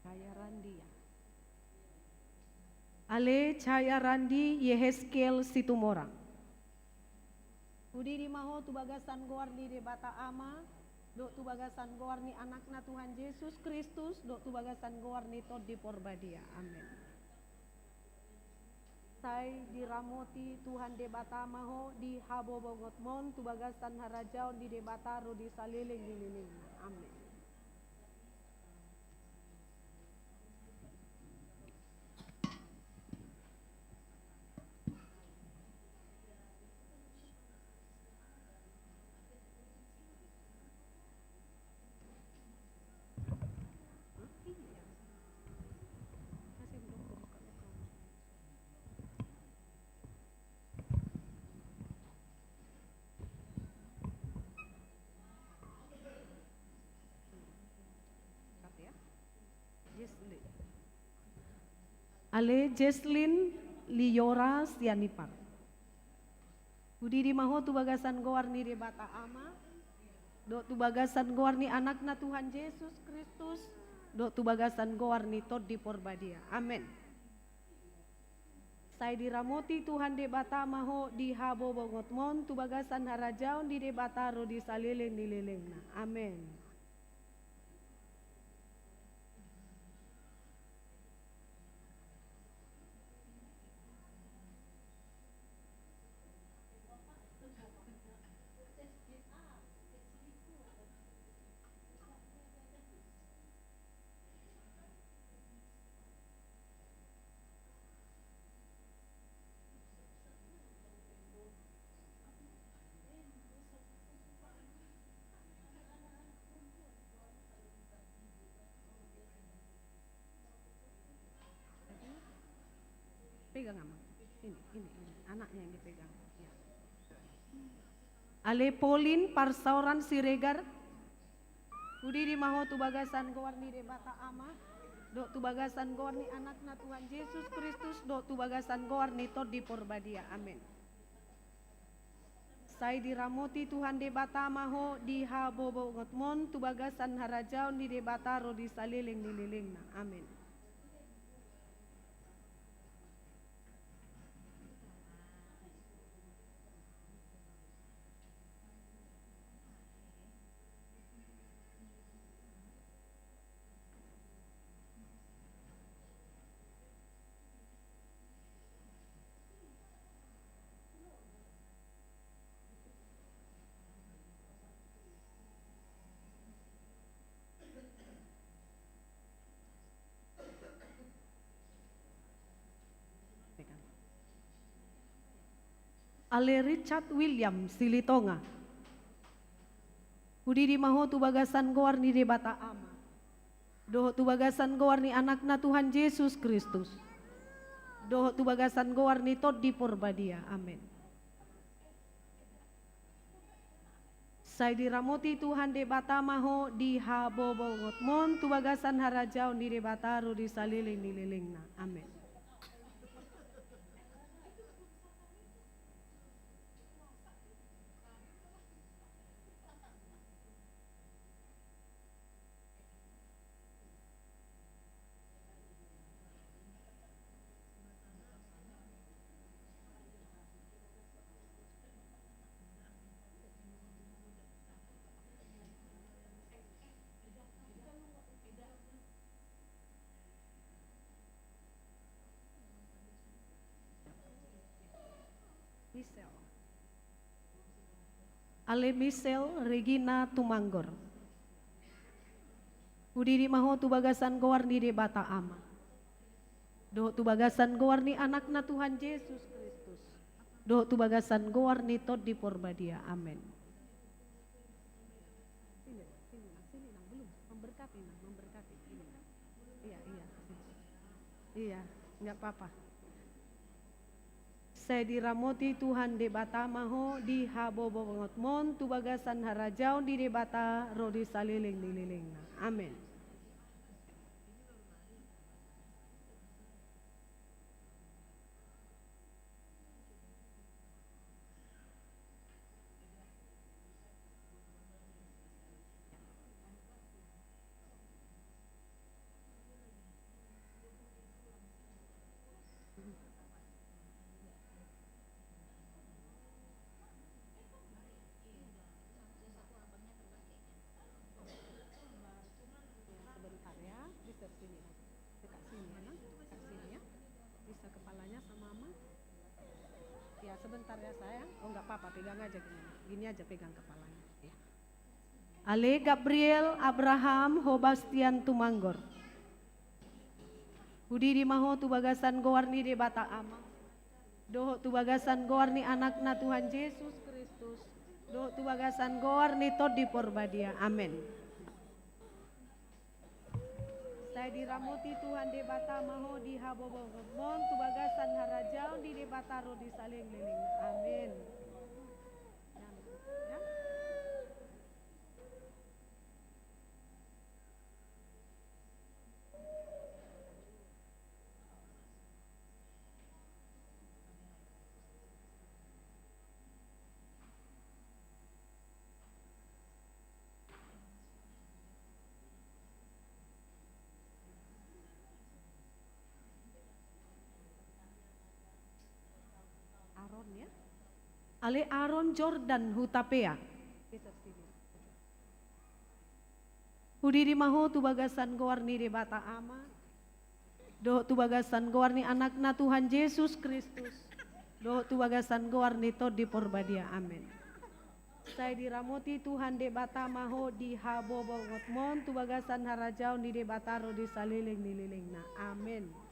Cahaya Randi ya. Ale Cahaya Randi Yeheskel Situmorang. Budi di maho tu bagasan gowarni de bata ama, do tu bagasan gowarni anakna Tuhan Yesus Kristus, do tu bagasan gowarni tod di porbadia. Amin. Saya diramoti Tuhan de bata maho di habo bongot mon tu bagasan harajaun di debata ro di saliling dililing. Amin. Ale Jesslyn Liora Sianipar. Budi di maho tu bagasan gowarni de bata ama, do tu bagasan gowarni anakna Tuhan Yesus Kristus, do tu bagasan gowarni tod di porbadia. Amin. Saya diramoti Tuhan de bata maho di habo bongot mon tu bagasan harajaun di debata ro di saliling dililingna. Amin. pegang ama. Ini, anaknya yang dipegang. Ya. Ale Polin Parsauran Siregar. Budi di maho tu bagasan gowarni de bata ama. Dok tu bagasan gowarni anakna Tuhan Yesus Kristus. Dok tu bagasan gowarni tod di porbadia. Amin. Sai diramoti Tuhan de bata maho di habobo ngotmon tu bagasan harajau ni de bata ro di saliling dililingna. Amin. Ale Richard William Silitonga. Budi di maho tu bagasan gowarni de bata ama. Doho tu bagasan gowarni anakna Tuhan Yesus Kristus. Doho tu bagasan gowarni tod di porbadia. Amin. Sai diramoti Tuhan de bata maho di habobo ngotmon tu bagasan harajau ni de bata ro di saliling dililingna. Amin. Ale Michelle Regina Tumanggor. Budi di maho tu bagasan gowarni de bata ama. Doh tu bagasan gowarni anakna Tuhan Yesus Kristus. Doh tu bagasan gowarni tod di porbadia. Amin. Sini belum memberkati. Iya, enggak apa-apa. Saya diramoti Tuhan de bata maho di habobo ngotmon tu bagasan harajau di de bata rodi saliling dililingna. Amin. Sebentar ya sayang, oh enggak apa-apa, pegang aja gini aja pegang kepalanya. Ya. Ale Gabriel Abraham Hobastian Tumanggor. Budi di maho tu bagasan gowarni de bata ama. Doho tu bagasan gowarni anakna Tuhan Yesus Kristus. Doho tu bagasan gowarni tod di porbadia. Amin. Saya diramoti Tuhan de bata maho di habobo mon tu bagasan harajau di de bata ro di saling liling. Amin. Ya. Aaron ya. Ale Aaron Jordan Hutapea. Hudi di maho tu bagasan gowarni de bata ama. Doh tu bagasan gowarni anakna Tuhan Yesus Kristus. Doh tu bagasan gowarni tod di porbadia. Amin. Saya diramoti Tuhan de bata maho di habobo ngotmon tu bagasan harajau ni de bata ro di saliling dililingna. Amin.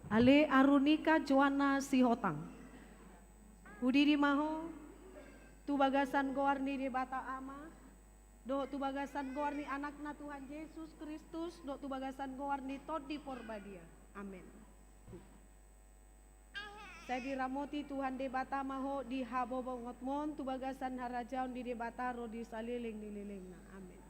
Ale Arunika Joana Sihotang. Udiri maho tubagasan goarni di bata ama. Do tubagasan goarni anakna Tuhan Yesus Kristus. Do tubagasan goarni todi porbadia. Amin. Saya diramoti Tuhan debata maho di habobo ngotmon tubagasan harajaun di debata ro di saliling nililingna. Amin.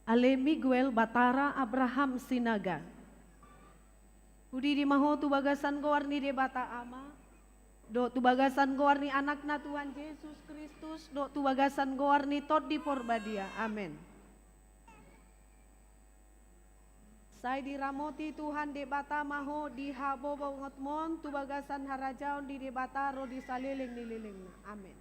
Ale Miguel Batara Abraham Sinaga. Udi di maho tubagasan goarni de bata ama. Do tubagasan goarni anakna Tuhan Yesus Kristus. Do tubagasan goarni tot di porbadia. Amin. Saya diramoti Tuhan de bata maho di habobo ngotmon tubagasan harajaun di bata ro di saliling nililingna. Amin.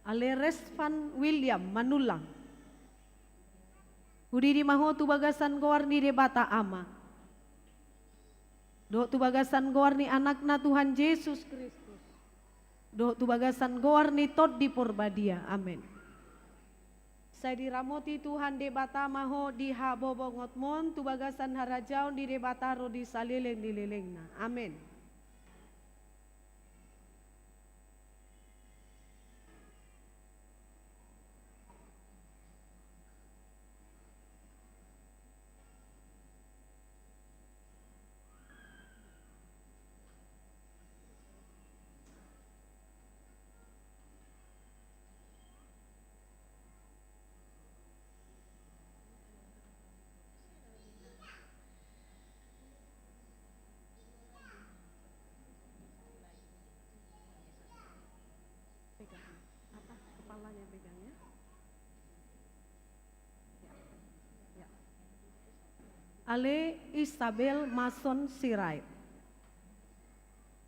Ale Resvan William Manulang. Udi di maho tubagasan goarni de bata ama. Do tubagasan goarni anakna Tuhan Yesus Kristus. Do tubagasan goarni tot di porbadia. Amin. Saya diramoti Tuhan de bata maho di habobo ngotmon tubagasan harajaun di bata ro di saliling dililingna. Amin. Kepalanya pegangnya. Ya. Ale Isabel Mason Sirait.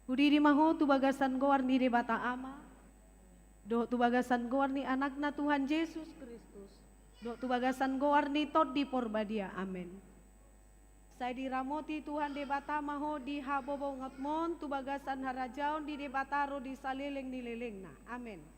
Udi di maho tubagasan goarni de bata ama. Do tubagasan goarni anakna Tuhan Yesus Kristus. Do tubagasan goarni tot di porbadia. Amin. Saya diramoti Tuhan de bata maho di habobo ngotmon tubagasan harajaun di bata ro di saliling nililingna. Amin.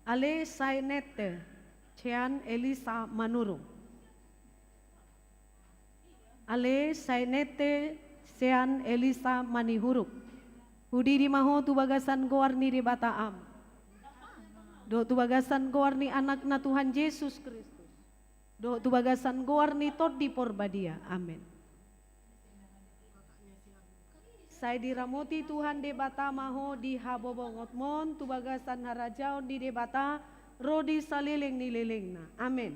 Ale Sainete Cian Elisa Manurung. Ale Sainete Cian Elisa Manihuruk. Udi di maho tubagasan goarni di bata am. Do tubagasan goarni anakna Tuhan Yesus Kristus. Do tubagasan goarni tot di porbadia. Amin. Saya diramoti Tuhan de bata maho di habobo ngotmon tubagasan harajaun di debata rodi saliling nililingna. Amin.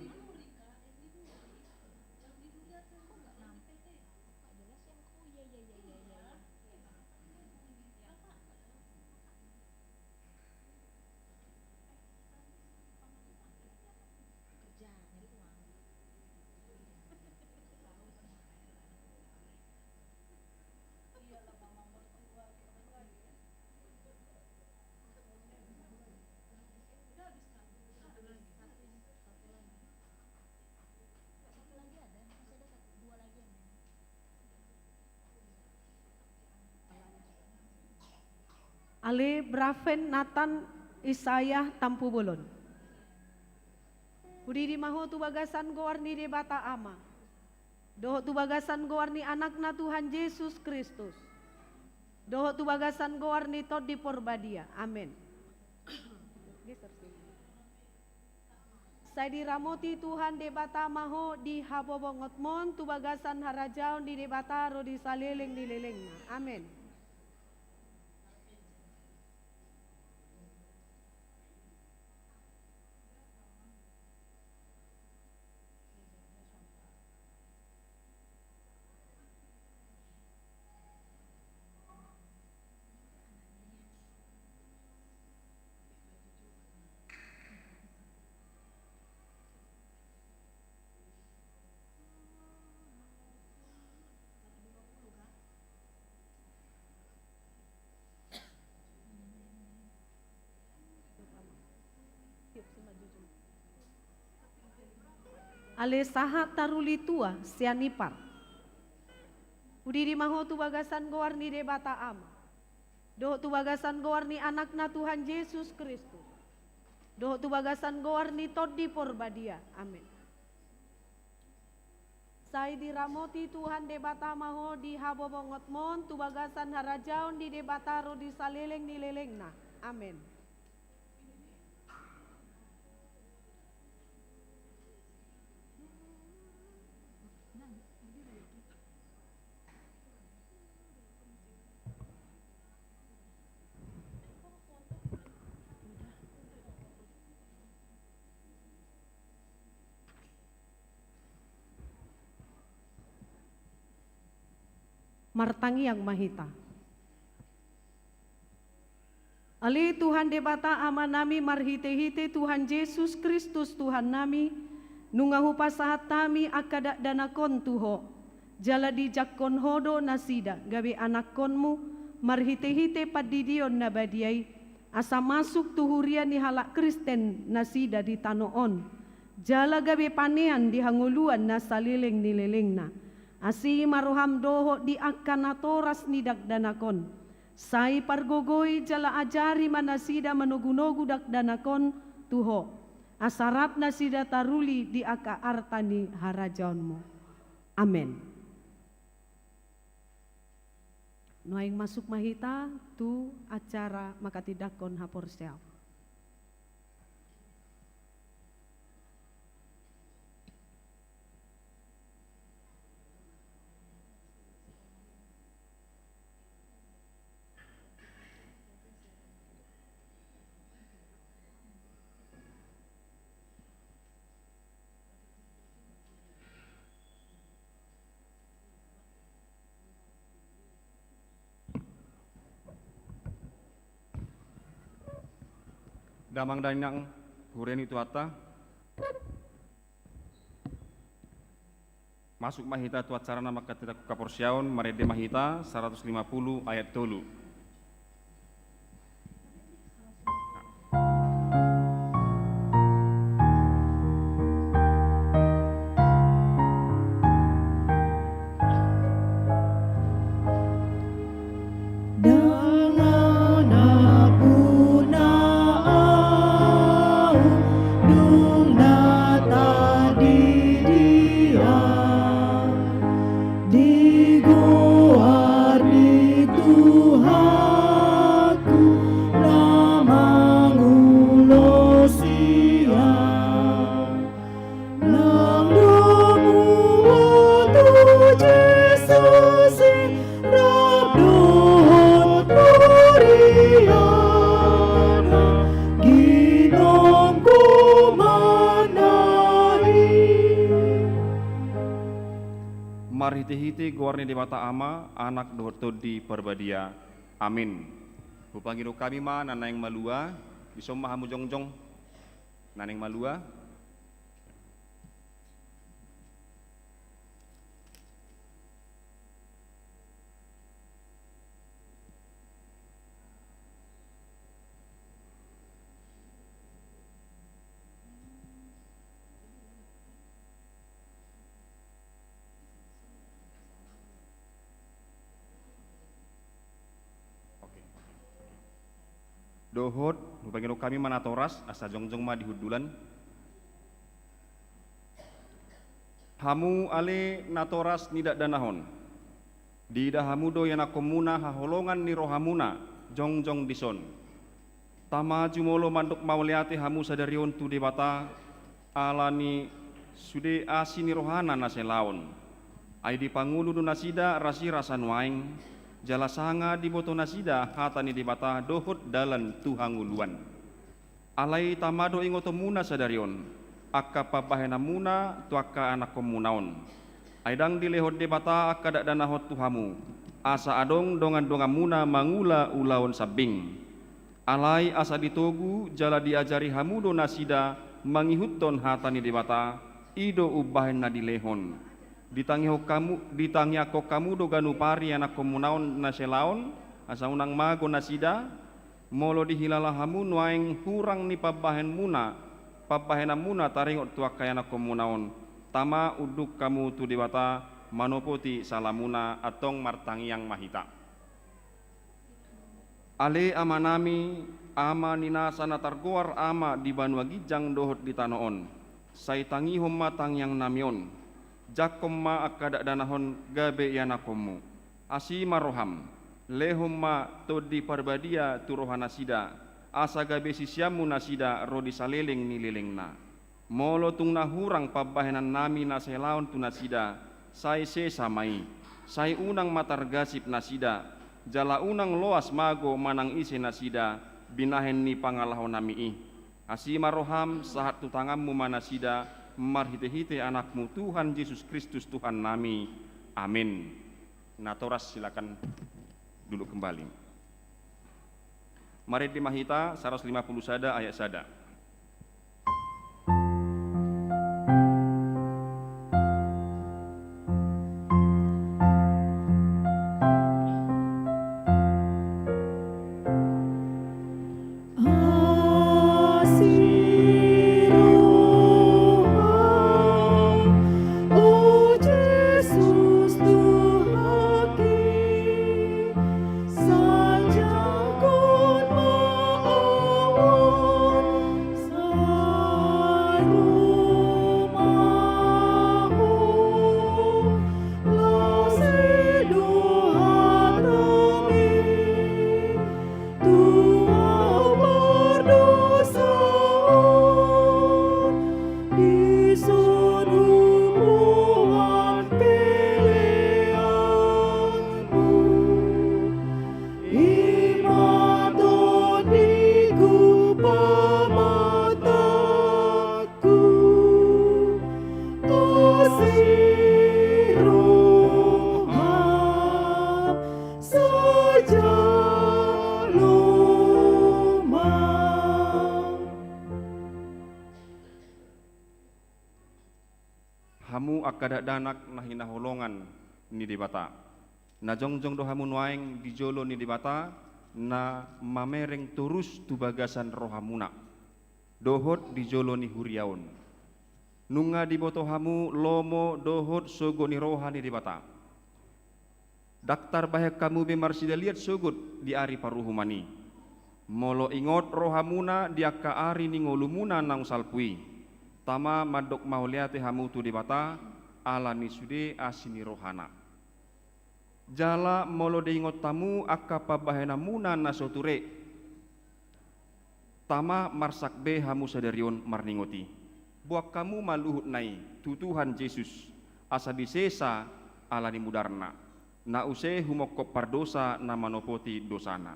Ale Braven Nathan Isayah Tampu Bolon. Udi di maho tu bagasan gowarni de bata ama. Doho tu bagasan gowarni anakna Tuhan Yesus Kristus. Doho tu bagasan gowarni tot di porbadia. Amin. Saya diramoti Tuhan de bata maho di habobongotmon tu bagasan harajaon di debata ro di saleleng di lelengna. Amin. Ale saha taruli tua sianipar. Udi di maho tu bagasan gowarni de bata ama. Doho tu bagasan gowarni anakna Tuhan Yesus Kristus. Doho tu bagasan gowarni tot di porbadia. Amin. Saya diramoti Tuhan de bata maho di habobongotmon tu bagasan harajaon di debata ro di saleleng di lelengna. Amin. Martangi yang mahita. Ali Tuhan debata ama nami marhite-hite Tuhan Yesus Kristus Tuhan nami nungahu pasahat tami akadak danakon tuho jala di jakon hodo nasida gawe anakonmu marhite-hite padidion nabadiai asa masuk tuhurian ni halak Kristen nasida di tanoon jala gawe panean di hanguluan nasalileng nilelengna asi maruham doho di akanatoras nidak danakon. Sai pargogoi jala ajari manasida menugu-nugu dak danakon tuho. Asarap nasida taruli di aka artani harajaonmu. Amin. Noaing masuk mahita tu acara maka tidak kon hapor siap. Damang danang huren itu ata masuk mahita tu acara nama katita kaporsiaon marede mahita 150 ayat tolu. Marhite-hite gowarni dewata ama anak dohto di perbadia. Amin. Bupangiro kami ma nanang malua bisoma hamu jongjong nanang malua. dohot hupangiro kami manatoras asa jongjong ma dihudulan. Hamu ale natoras nidak danahon. Dida hamudo yana komuna haholongan ni rohamuna jongjong dison. Tama jumolo manduk mauliate hamu sadarion tu debata alani sude asini rohana naselaon. Aidi pangulu du nasida rasi rasan waing. Jala sanga di boto nasida hatani di bata dohot dalan tuhanguluan. Alai tamado ingoto muna sadarion. Akka papahena muna tuaka anak komunaon. Aidang dilehot di bata akka dak danahot tuhamu. Asa adong dongan-dongan muna mangula ulaon sabing. Alai asa ditogu jala diajari hamudo nasida mangihutton hatani di bata ido ubahen na dilehon. Ditangiako kamu do ganupari anak komunaon naselaon asa unang mago nasida molo dihilala hamu nuaing hurang ni pabahen muna taringot tuak kaya anak komunaon tama uduk kamu tu dewata manopoti salamuna atong martangiang mahita. Ale amanami ama ninasa natargoar ama di banua gijang dohot di tanoon say tangihom matang yang namion. Jakomma akadak danahon gabe yanakomu asima roham lehumma todi parbadia turohana sida asa gabe sisiamu nasida rodi saleleng ni lelengna molo tungna hurang pabahenan nami naselaon tu nasida sai se samai sai unang matargasip nasida jala unang loas mago manang ise nasida binahen ni pangalahon nami asima roham sahat tu tanganmu manasida marhite-hite anakmu Tuhan Yesus Kristus Tuhan nami. Amin. Natoras silakan duduk kembali. Mari di Mahita 150 sada ayat sada. Hamu akadak danak nahina holongan ni dibata. Na jongjong do hamu nuaing di jolo ni dibata na mamereng turus tu bagasan rohamuna. Dohot di jolo ni huriaon. Nunga di boto hamu lomo dohot sogo ni roha ni dibata. Daktar bahek kamu bemarsida liat sogot di ari paruhumani. Molo ingot rohamuna diaka ari ni ngolumuna nang salpui. Tama madok mauliate hamu tu dibata ala ni sude asini rohana. Jala molo de ingot tamu akka pabahena muna nasoture. Tama marsak be hamu sadarion marningoti. Buak kamu maluhut nai tu Tuhan Yesus asa disesa ala ni mudarna. Na use humokop pardosa na manopoti dosana.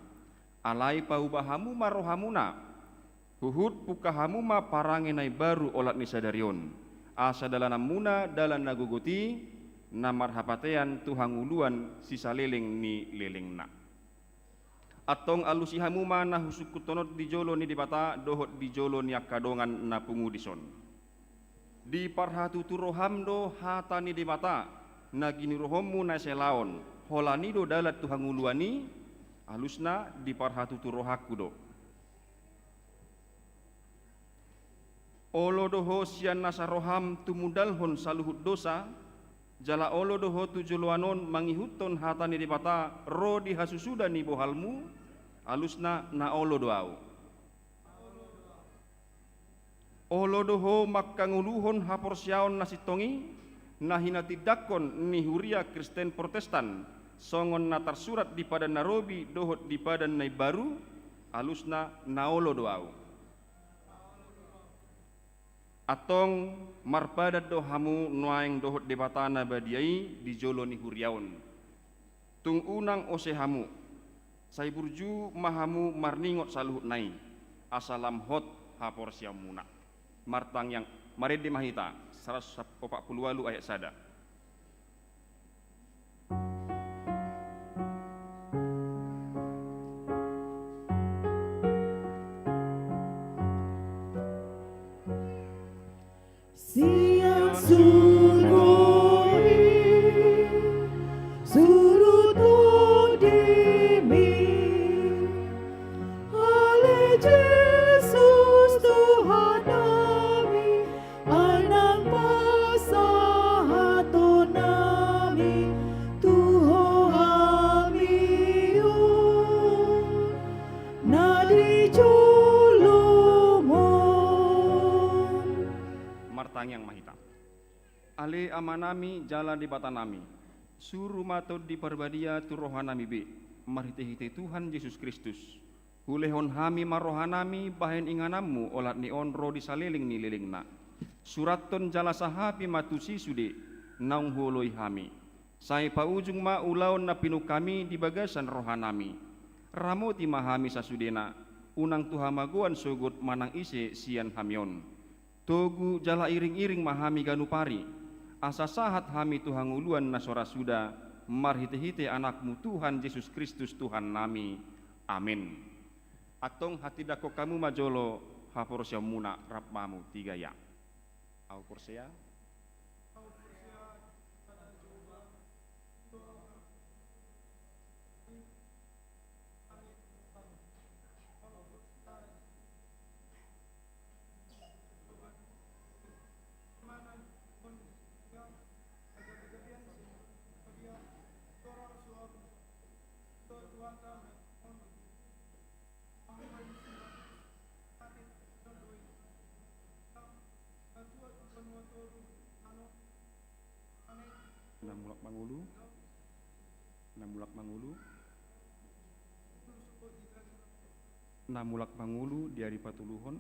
Alai paubahamu marohamuna. Huhut pukahamu ma parangenai baru olat ni sadarion. Asa dalana muna dalan naguguti na marhapatean tuhanguluan sisa leleng ni lelengna. Atong alusihamu ma na husukutonot di jolo ni dibata dohot di jolo ni akadongan na pungudison. Di parhatu turoham do hata ni dibata na gini rohommu na selaon. Holanido dalat tuhanguluani alusna di parhatu turohaku do. Olo doho sian nasa roham tumudalhon saluhut dosa jala olo doho tujuluanon mangihuton hatani dibata ro di hasusuda ni bohalmu alusna na olo doau Olo doho makkanguluhon haporsiaon nasitongi, nahina tidakon ni huria Kristen Protestan, songon natar surat di pada Narobi dohot di pada nai baru, alusna naolo doau. Atong marpadat dohamu nuaeng dohot debatana badiai di jolo ni huriaon. Tung unang osehamu, sai burju mahamu marningot saluhut nai, asalam hot hapor siamuna. Martang yang marede mahita, 148 ayat sada. Siang surgoi surut demi oleh Yesus Tuhan kami, anak pasahaton nami, Tuhan kami nadi julumon. Martang yang mahita. Ale amanami jala di batanami. Suruh mato di perbadia tu rohanami be. Marhite-hite Tuhan Yesus Kristus. Hulehon hami marohanami bahen inganamu olat ni onro di saliling ni lilingna. Suraton jala sahapi matusi sude naung huloi hami. Sai paujung ma ulaon na pinu kami di bagasan rohanami. Ramoti mahami sasudena. Unang tuhamaguan sugut manang ise sian hamion. Togu jala iring-iring mahami ganupari, asa sahat hami Tuhan uluan nasora suda, marhite-hite anakmu Tuhan Yesus Kristus Tuhan nami. Amin. Atong hati dako kamu majolo haporsia muna rapmamu 3 ya. Au porsia. Namulak mangulu diari patuluhon.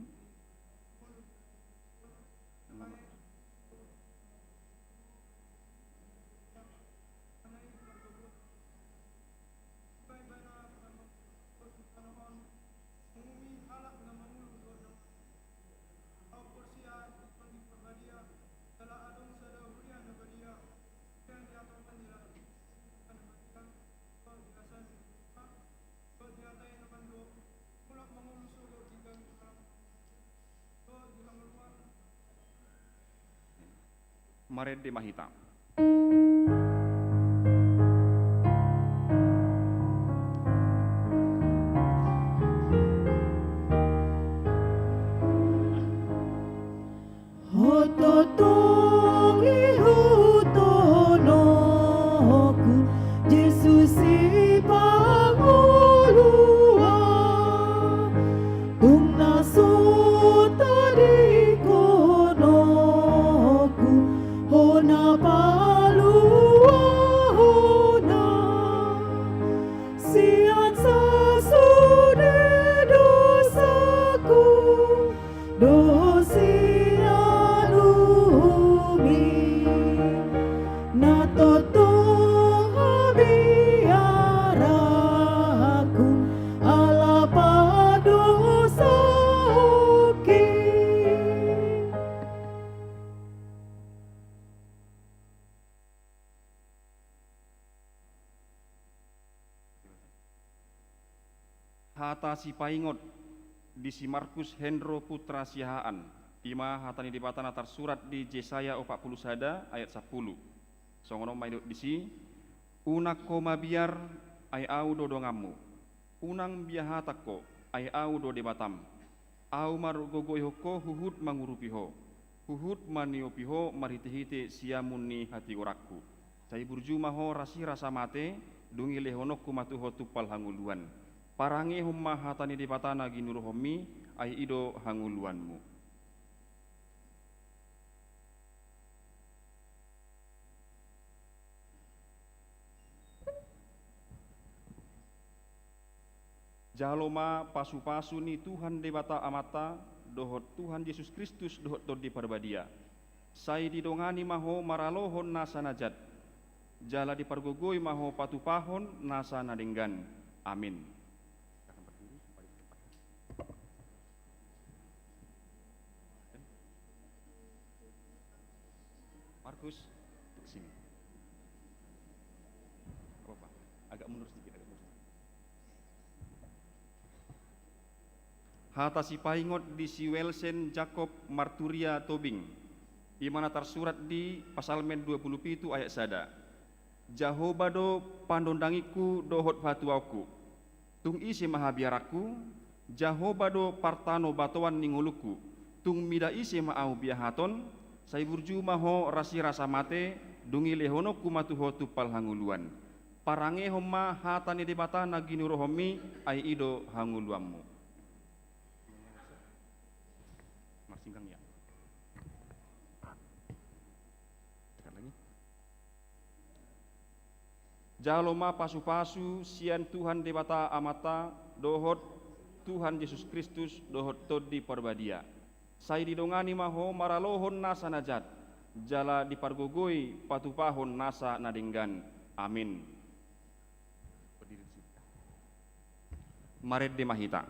Marede mahita. Hototongi hutonoku Yesus si pangulua tungna sutari konoku hona palua hona sian sasude dosaku dosian umi na totong biaraku ala padosaku. Hata si paingot di si Markus Hendro Putra Sihaan ima hatani di batana tar surat di Yesaya 41 ayat 10. Songono mainut di si unak koma biar ai au do dongamu unang biahatako ai au do debatam au marugogo hoko huhut mangurupiho huhut maniopiho marhite-hite siamunni hati urakku cai burju maho rasi rasa mate dungi lehonokku matuho tupal hanguluan parange humma hatani di patana ginuruhomi ai ido hanguluanmu. Jaloma pasu-pasu ni Tuhan Dewata Amata, dohot Tuhan Yesus Kristus dohot todi parbadia. Sai didongani maho maralohon nasa najat. Jala dipargogoi maho patupahon nasa nadenggan. Amin. Markus, sini. Apa? Agak mundur sedikit, agak mundur. Hata si paingot di si Welsen Jacob Marturia Tobing, di mana tersurat di Pasalmen 27 ayat sada. Jahobado pandondangiku dohot fatuaku, tung isi mahabiaraku, Jahobado partano batoan ninguluku, tung mida isi maau biahaton, sai burju maho rasi rasa mate, dungi lehono kumatuho tupal hanguluan. Parange homma hatani debata naginuro homi ai ido hanguluammu. Marsinggang ya. Tekan lagi. Jaloma pasu-pasu sian Tuhan Dewata Amata dohot Tuhan Yesus Kristus dohot todi parbadia. Sai didongani maho maralohon nasa najat, jala dipargogoi patupahon nasa nadenggan. Amin. Maret de Mahita.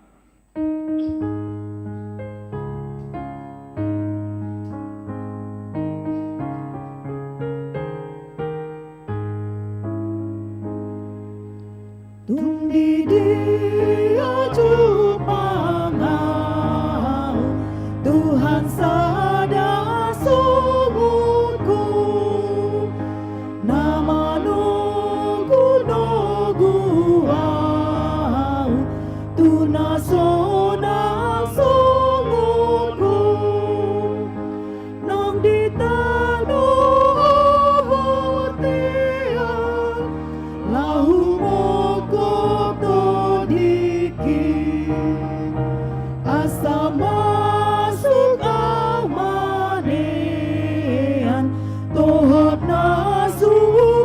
Tung di dia jumangau, Tuhan sada sungguhku, nama nugu-nuguau, tuna sonang sungguhku, nang di tanah hotian, lahu mokok dodiki, asa masuk amanean, tohot na sumurugi.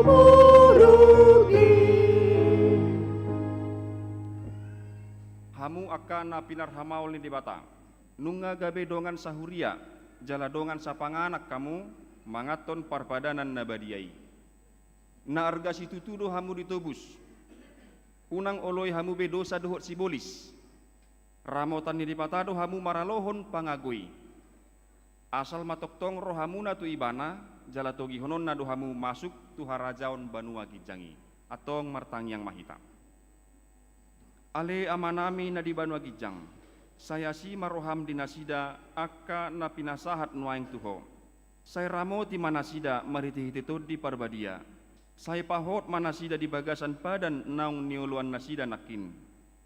Hamu akan napinar hamaul ni debata. Nunga gabe dongan sahuria, jala dongan sapanganak kamu, mangaton parpadanan nabadiai. Na arga situtudo hamu ditobus. Unang oloi hamu be dosa dohot sibolis. Ramotan ni dipatado hamu maralohon pangagoi. Asal matoktong rohamuna tu ibana, jala togi honon na dohamu masuk tu harajaon banua gijangi. Atong martang yang mahita. Ale amanami na di banua gijang. Saya si maroham dinasida akka na pinasahat nuaing tuho. Saya ramoti manasida mariti-hiti di parbadia. Saya pahot manasida di bagasan padan naung niuluan nasida nakin.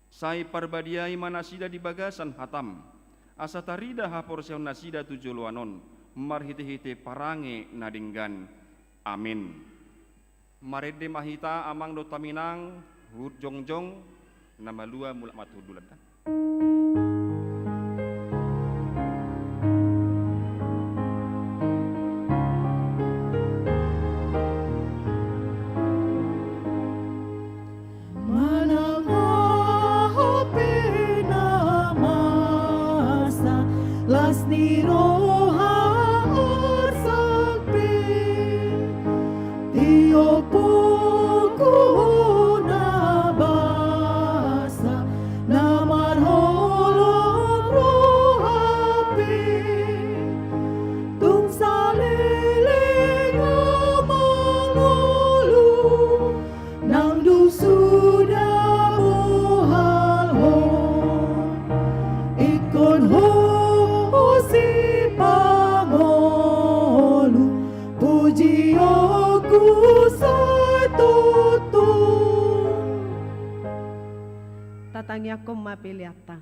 Saya parbadiai manasida di bagasan hatam. Asa tarida hapor seon nasida tujuluanon. Marhiti-hiti parange nadinggan. Amin. Marede mahita amang do taminang hud jongjong nama lua mulak matudulan. Lasni roha sakti, tio puku na basa, namar holong rohapi, tung saliling amangulu, nang dusuda buhal ho, ikon ho. Si pangolu puji aku satutu. Tatangya kom mapiliata.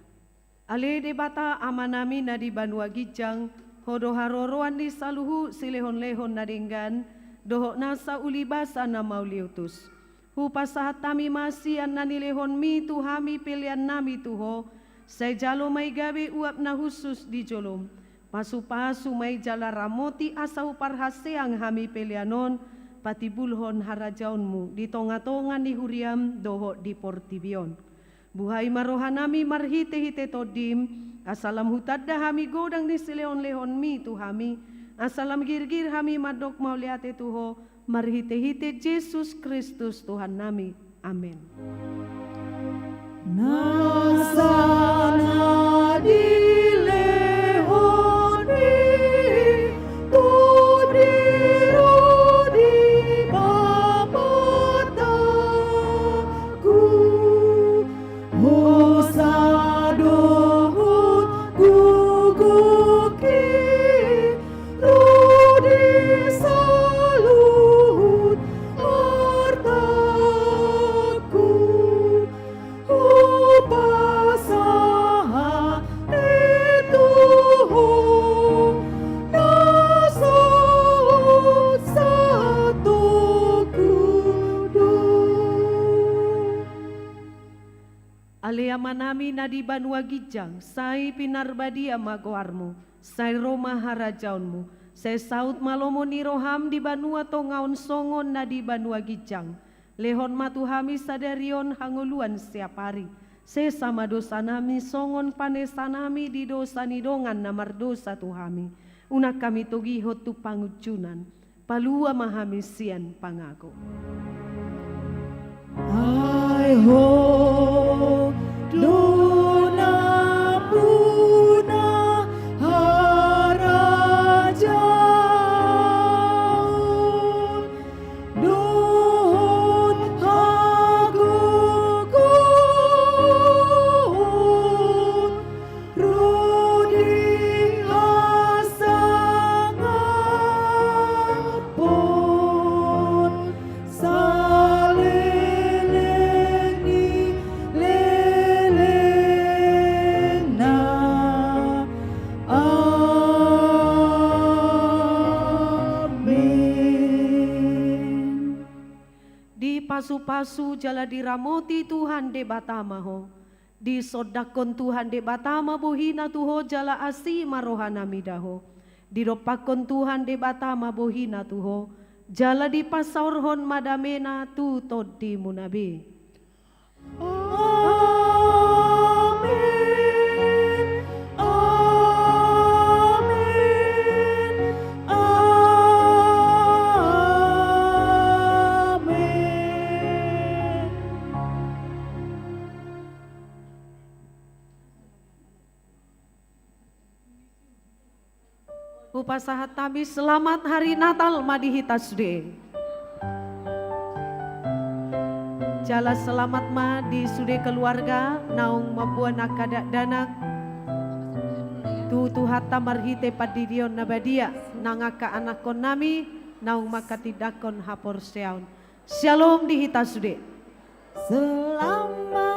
Ale debata amanami na di banua gijang, hodo haroroan di saluhu silehon-lehon nadinggan, doho nasa ulibasa na mauliutus. Hupasahatami masian na nilehon mi tuhami pilihan nami tuho, say jalo may gabi uap na husus di jolom. Pasu-pasu may jala ramoti asaw parhaseang hami pelianon, pati bulhon harajaonmu, di tonga-tonga ni huriam doho di portibion. Buhay marohanami marhite-hite todim, asalam hutadda hami godang di sileon-leon mi tuhami, asalam girgir hami madok mauliate tuho, marhite-hite Yesus Kristus Tuhan nami. Amin. Nasana dilehoni tudiro di babataku hosadohut guguki rudi saluhut hartaku upasaha dituhu nasut satu kudu. Aleama nami nadi banua gijang, sai pinarbadi amagoarmu, sai Roma harajaunmu, sai saut malomo ni roham di banua tongaon songon nadi banua gijang, lehon matu hami sadarion hanguluan siap hari, se sama dosa nami songon panesa nami di dosa nidongan namar dosa tuhami, unak kami togi hotu pangujunan, palua mahami sian pangago. Ai ho dona puna harajaun don hagugun rudi asangapun saleleni lelena amin. Di pasu-pasu jala diramoti Tuhan de batamaho, di sodakon Tuhan de batama bohina tuho jala asi marohana midaho, di ropakon Tuhan de batama bohina tuho, jala di pasaurhon madamena tu todi munabi. Amin, amin, amin. Upasahat tabi selamat hari Natal madihitasde. Jala selamat ma di sude keluarga naung membuat nakadak danak tu hatta marhite padidion nabadia nangaka anakon nami naung makatidakon hapor seaun. Shalom di hita sude. Selamat